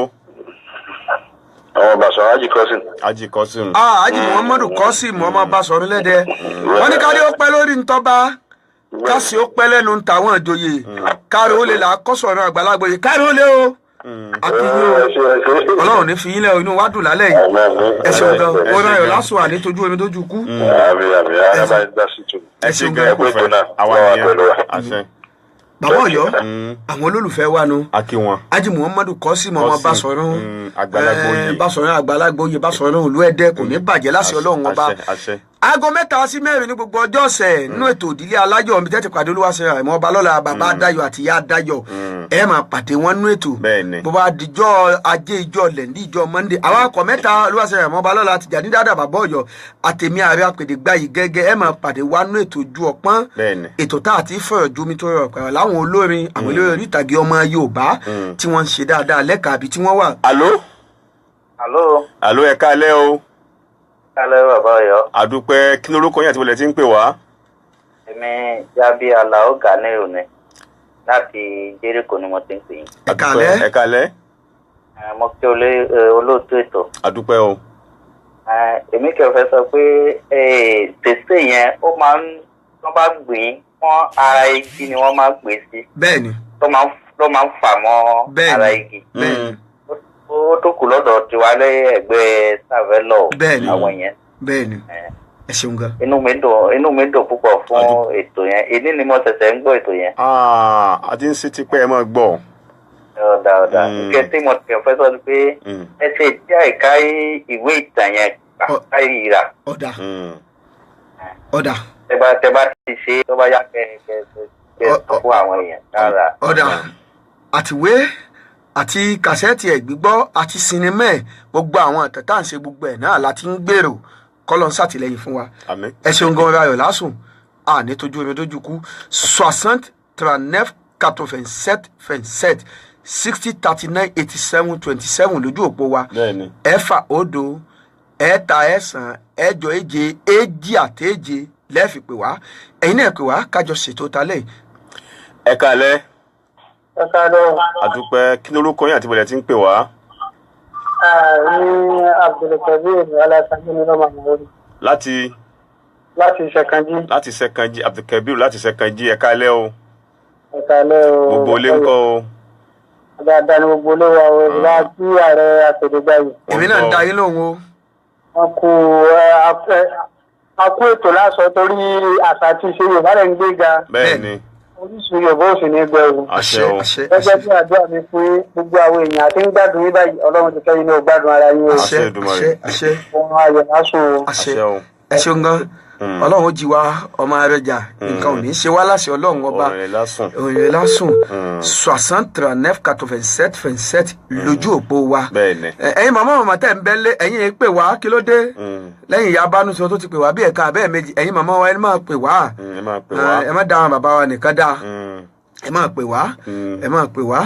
ọmọ ọba sọ̀rọ̀ Ají Kọ́sìm. Ají Muhammadu Kọ́sìm ọmọ ọba sọ̀rọ̀ lẹ́dẹ̀ wọ́n ní kárí ó pẹ́ lórí ntọ́ba kásì ó pẹ́ lẹ́nu ntàwọn ìjòyè kárí ó lè là kọ́sọ̀rọ̀ àgbàlagbò yìí kárí ó lé o akínyìn o Ọlọ́run ní fi yín lẹ́ o inú wa dùn lálẹ́ yìí ẹ ṣeun gan ó náà yọ lásùn àní tójú omi tójú kú ẹ ṣeun gan àwa nìyẹn bàbá Ọ̀yọ́ àwọn olólùfẹ́ wa nu Ají Muhammadu Kọ́sìm ọmọ Basọ̀rún àgbàlagbòye Basọ̀rún olú ẹ̀dẹ́ kò ní bàjẹ́ láṣẹ Ọlọ́run ọba aago 3 sí 4 ní gbogbo ọjọ́ ọ̀sẹ̀ nínú ètò ìdílé aláyọ̀ omi tẹ́tí pàdé Olúwaṣẹ́ àmọ́ ọba lọ́la bàbá Adáyọ̀ àti ìyá Adáyọ̀ ẹ máa pàdé wọn nínú ètò bó bá dijọ́ ajé ìjọ lẹ́ndí ìjọ Monday àwọn akọ̀ 3 Olúwaṣẹ́ àmọ́ ọba lọ́la àti Jàní dáadáa bàbá Ọ̀yọ́ àtẹ̀mí ààrẹ àpèdè gbáyì gẹ́gẹ́ ẹ máa pàdé wa nínú ètò ojú ọpọ́n ètò tá àti fọ̀rọ̀ ju omi tó rọ̀ pẹ̀lú láwọn olórin àwọn olórin orí ìtàgé ọmọ Yorùbá tí wọ́n ń ṣe dáadáa lẹ́ka àbí tí wọ́n wà. Àló ẹ káalẹ́ o. Kálẹ́ bàbá Ọ̀yọ́. Àdúpẹ́ kí lorúkọ yín àti wọlé tí ń pè wá? Èmi Jábí Aláò Gàníyù ni láti Jẹ́ríkò ni mo ti ń pè yín. Ẹ káalẹ́. Ẹ káalẹ́. Mo kí olóòtú ètò. Àdúpẹ́ o. Èmi kẹ́ fẹ́ sọ pé tèsè yẹn ó máa ń wọ́n bá gbìn wọ́n ara igi ni wọ́n máa ń gbé sí. Bẹ́ẹ̀ni. Ló máa ń fà mọ́ ara igi. Bẹ́ẹ̀ni. Ó tó kù lọ́dọ̀ tiwa lẹ́yìn ẹgbẹ́ Sàvẹ́lọ̀ àwọn yẹn. Bẹ́ẹ̀ni. Ẹ ṣeun gan. Inú mi dùn púpọ̀ fún ètò yẹn. Èní ni mo ṣẹ̀ṣẹ̀ ń gbọ́ ètò yẹn. A ti ń ṣe tipẹ́ ẹ máa gbọ́. Ọ̀dà. Nǹkan tí mo tẹ̀ fẹ́ sọ ni pé ẹ ṣe tí àìká ìwé ìtàn yẹn ká ìrà. Ọ̀dà. Tẹ bá ti ṣe tó bá yá kẹ́ fún àwọn èèyàn dára. Ọ̀dà. Àtiwé àti kàsẹ́ẹ̀tì ẹ̀ gbígbọ́ àti sinimá ẹ̀ gbogbo àwọn àtẹ̀tà ń ṣe gbogbo ẹ̀ náà láti ń gbèrò kọ́lọ́n ṣàtìlẹ́yìn fún wa. Ẹ ṣeun gan Rayọ̀ Lásùn àní tójú omi dójú kú 60 39 87 27 60 39 87 27 lójú òpó wa ẹ̀fà òdo ẹ̀ta ẹ̀sán ẹ̀jọ èje èjì àtẹ̀jẹ lẹ́ẹ̀fì pè wá ẹ̀yin náà pè wá kájọ ṣètò talẹ̀. Ẹ káalẹ́. Ẹ káalẹ́. Àdúpẹ́ kí lorúkọ yín àti wọlé tí ń pè wá? Ní Abdulkabir Aláṣàjì ní Rọ́mà Mọ́rí. Láti Ṣẹ̀kànjí. Láti Ṣẹ̀kànjí Abdulkabir láti Ṣẹ̀kànjí ẹ káalẹ́ o. Ẹ káalẹ́ o. Gbogbo ilé ńkọ́ o. Dáadáa ni gbogbo ilé wa o. Láti ààrẹ àtẹ̀dẹ́gbà yìí. Èmi náà ń da yín lóhùn o. Wọ́n kú akú ètò lásọ torí àṣà tí ṣe Yorùbá rẹ̀ ń gbéga. Bẹ́ẹ̀ni. Orísun Yorùbá ò sì ní gbẹ̀rù. Àṣẹ o. Gẹ́gẹ́ bí àdúrà mi fún gbogbo àwọn èèyàn àti ń gbádùn yín báyìí Ọlọ́run ti fẹ́ yín ní o gbádùn ara yín o. Àṣẹ Èdùmàrè. Àṣẹ. Ohun ayọ̀ lásùn o. Àṣẹ o. Ẹ ṣeun gan. Ọlọ́run ó jí wa ọmọ arẹjà nǹkan ò ní ṣe wá láṣẹ Ọlọ́run ọba òrìlẹ̀ lásùn 60 39 87 27 lójú òpó wa. Ẹ̀yin màmá tẹ̀ ń bẹ́lẹ̀ ẹ̀yin pè wá kí ló dé lẹ́yìn ìyá Bánúsọ tó ti pè wá bí ẹ̀ka abẹ́ẹ̀ méjì ẹ̀yin màmá wa ẹ máa pè wá ẹ má dá àwọn bàbá wa nìkan dá ẹ máa pè wá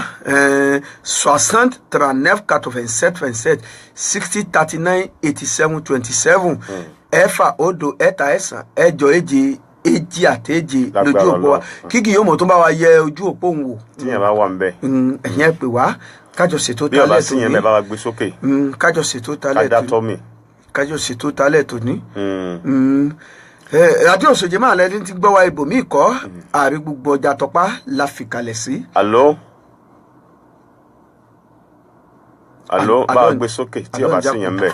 60 39 87 27 60 39 87 27 ẹ̀fà òdo ẹ̀ta ẹ̀sán ẹ̀jọ èje èjì àtẹ̀jẹ lójú òpó wa kíkì yóò mọ̀ tó bá wa yẹ ojú òpó òun wò. tíyẹn bá wà ń bẹ. ẹ̀yin ẹ pè wá kájọ ṣètò talẹ̀ tòní. bí ọba sí yẹn bẹ bá wa gbé sókè. kájọ ṣètò talẹ̀ tòní. kájọ ṣètò talẹ̀ tòní. Radio Òṣòjé máa lẹ́ni tí gbọ́ wa ibòmí kọ́ ààrẹ gbogbo ọjà tọpá la fi kalẹ̀ sí. Àló bá a gbé sókè tí ọba sí yẹn ń bẹ.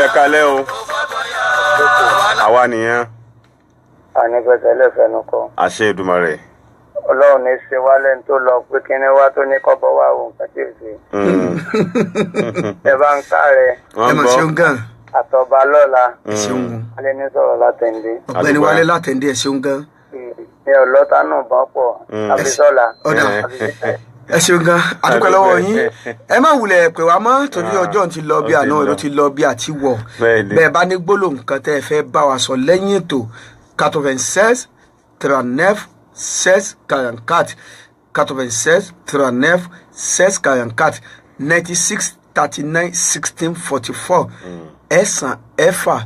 Ẹ káalẹ́ o. Àwa nìyẹn. Ànígbẹ̀tẹ̀ ẹlẹ́fẹ̀ẹ́nu kọ. Àṣẹ Èdùmàrè. Ọlọ́run ní ṣe wá lẹ́nu tó lọ pé kíní wá tó ní kọ́bọ̀ wá òun kan tí ò sí. Ẹ bá ń ká rẹ̀. Ẹ mọ̀ ṣeun gan. Àtọ̀bà lọ́la. Ẹ ṣeun. Alẹ́ ní sọ̀rọ̀ látẹ̀ndé. Ọ̀gbẹ́ni Wálé látẹ̀ndé ẹ ṣeun gan. Ní ọlọ́ta náà bá pọ̀. Àbísọ́la. Ọ̀dà. Ẹ ṣeun gan adúpẹ́ lọ́wọ́ yín ẹ má wulẹ̀ pè wá mọ́ torí ọjọ́ ti lọ bí àná ló ti lọ bí àti wọ̀ bẹ́ẹ̀ bá ní gbólóhùn kan tẹ́ ẹ fẹ́ bá wa sọ lẹ́yìn ètò 96 39 16 44 96 39 16 44 96 39 16 44 ẹ̀sán ẹ̀fà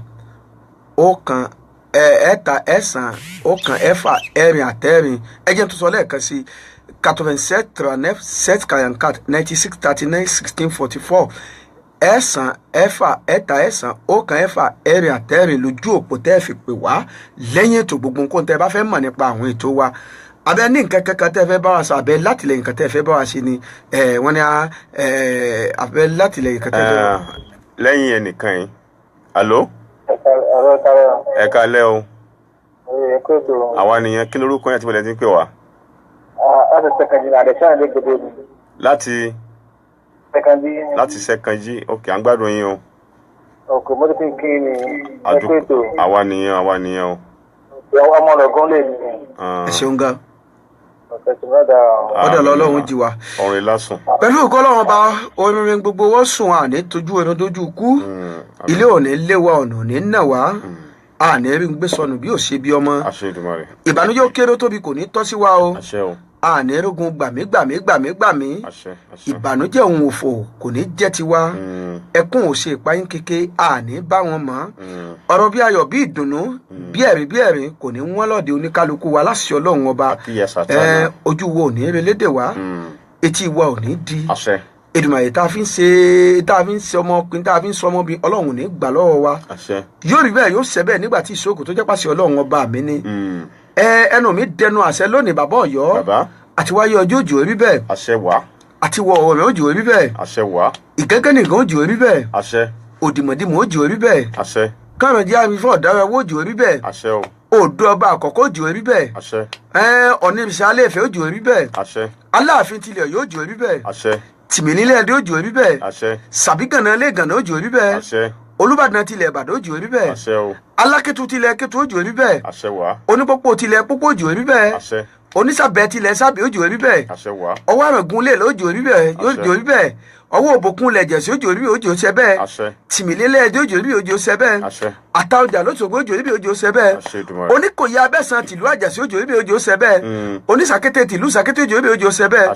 ọ̀kan ẹ̀ta ẹ̀sán ọ̀kan ẹ̀fà ẹ̀rin àtẹ̀rin ẹ jẹ́ n tún sọ lẹ́ẹ̀kan sí 87 39 7 44 96 39 16 44 ẹ̀sán ẹ̀fà ẹ̀ta ẹ̀sán ọ̀kan ẹ̀fà ẹ̀rin àtẹ̀rin lójú òpó tẹ́ fi pè wá lẹ́yìn ètò gbogbo nǹkan tẹ́ bá fẹ́ mọ̀ nípa àwọn ètò wa abẹ ní nǹkan kankan tẹ́ fẹ́ bá wa sọ abẹ látìlẹ́yìn kan tẹ́ fẹ́ bá wa ṣe ni wọ́n ní abẹ látìlẹ́yìn kan tẹ́ fẹ́ bá wa. lẹ́yìn ẹnìkan yìí alo ẹ kálẹ́ o àwa nìyẹn kí lorúkọ yẹn tí mo lè ti ń pè wá. láti sẹ́kànjí ok à ń gbádùn yín o. òkè mọ́tò kí ni àdúgbò àwa nìyẹn o. ọmọ ọ̀gán lè ní. ẹ ṣeun gan. ọ̀dọ̀ lọ́lọ́run jí wa. ọ̀rìn lásùn. pẹ̀lú ògo Ọlọ́run bá orin gbogbo wọ́n sùn àní tójú ẹnu dójú kú ilé òní lé wa ọ̀nà òní nà wá àní rí gbé sọnù bí ò ṣe bí ọmọ ìbànújẹ́ ó kéré tóbi kò ní tọ́ sí wa o àní rógun gbàmí ìbànújẹ́ òun òfò kò ní jẹ́ tiwa ẹkún ò ṣe ìpayín kéke àní bá wọn mọ́ ọ̀rọ̀ bí ayọ̀ bí ìdùnnú bí ẹ̀rín kò ní wọ́n lọ́ọ̀dẹ oníkálukú wa láṣẹ Ọlọ́run ọba ojú wo ò ní relédè wa etí wa ò ní di Èdùmàrè tá a fi ń ṣe ọmọkùnrin tá a fi ń sọ ọmọbìnrin Ọlọ́run ò ní gbà lọ́wọ́ wa yóò rí bẹ́ẹ̀ yóò ṣẹ bẹ́ẹ̀ nígbà tí ìṣòkò tó jẹ́ pàṣẹ Ọlọ́run ọba mi ni ẹnu mi dẹnu àṣẹ lónìí bàbá Ọ̀yọ́ àti wáyé ọjọ́ òjò rí bẹ́ẹ̀ àti wọ ọ̀rẹ́ òjò rí bẹ́ẹ̀ ìgẹ́gẹ́ nìkan òjò rí bẹ́ẹ̀ òdìmọ̀dìmọ̀ òjò rí bẹ́ẹ̀ kárọ̀ jẹ́ àmì fún ọ̀daràn owó òjò rí bẹ́ẹ̀ odò ọba àkọ́kọ́ òjò rí bẹ́ẹ̀ ọ̀nà ìrìnsà alẹ́ ìfẹ́ òjò rí bẹ́ẹ̀ Aláàfin tilẹ̀ yóò òjò rí bẹ́ẹ̀ tìmínílẹ̀ ẹ̀dẹ́ òjò rí bẹ́ẹ̀ sàbígànnà lẹ́gànnà òjò rí bẹ́ẹ̀ Olúbàdàn tilẹ̀ Ìbàdàn òjò rí bẹ́ẹ̀ Alákétu tilẹ̀ Kétu òjò rí bẹ́ẹ̀ Onípòpò tilẹ̀ Pópó òjò rí bẹ́ẹ̀ Onísàbẹ̀ tilẹ̀ Sàbẹ̀ òjò rí bẹ́ẹ̀ ọwọ́ àrọ̀gúnlẹ̀ lójò rí bẹ́ẹ̀ òjò rí bẹ́ẹ̀ ọwọ́ òbòkun lẹ̀jẹ̀ sí òjò rí òjò ṣẹ bẹ́ẹ̀ tìmílélẹ̀ ẹ̀dẹ́ òjò rí òjò ṣẹ bẹ́ẹ̀ Àtaọ̀jà lóṣogbo òjò rí òjò ṣẹ bẹ́ẹ̀ Oníkòyí Abẹ́sàn tìlú Àjàṣí òjò rí òjò ṣẹ bẹ́ẹ̀ Onísàkété tìlú Sàkété òjò rí òjò ṣẹ bẹ́ẹ̀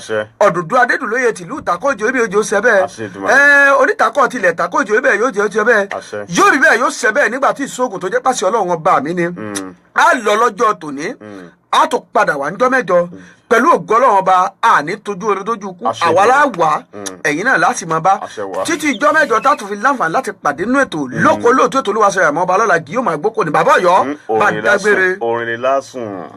Ọ̀dùdú Adédùlóyè tìlú Ìtàkọ́ òjò rí òjò ṣẹ bẹ́ẹ̀ Onítàkọ́ tilẹ̀ Ìtàkọ́ òjò rí bẹ́ẹ̀ yóò jẹ́ bẹ́ẹ̀ yóò rí bẹ́ẹ̀ yóò ṣẹ bẹ́ẹ̀ nígbà tí ìṣògùn tó jẹ́ pàṣẹ Ọlọ́run ọba mi ni á lọ lọ́jọ́ tòní á tó padà wá ńjọ́ mẹ́jọ pẹ̀lú ògo Ọlọ́run ọba àní tójú orin tójú kú àwa la wà ẹ̀yin náà láti máa bá títí ìjọ́ mẹ́jọ tá a tún fi láǹfààní láti pàdé nínú ètò lóko lóòótọ́ ètò Olúwaṣeyì àmọ́ ọba lọ́la kì yóò máa gbókò ní bàbá Ọ̀yọ́ bá dágbére. orin lásùn.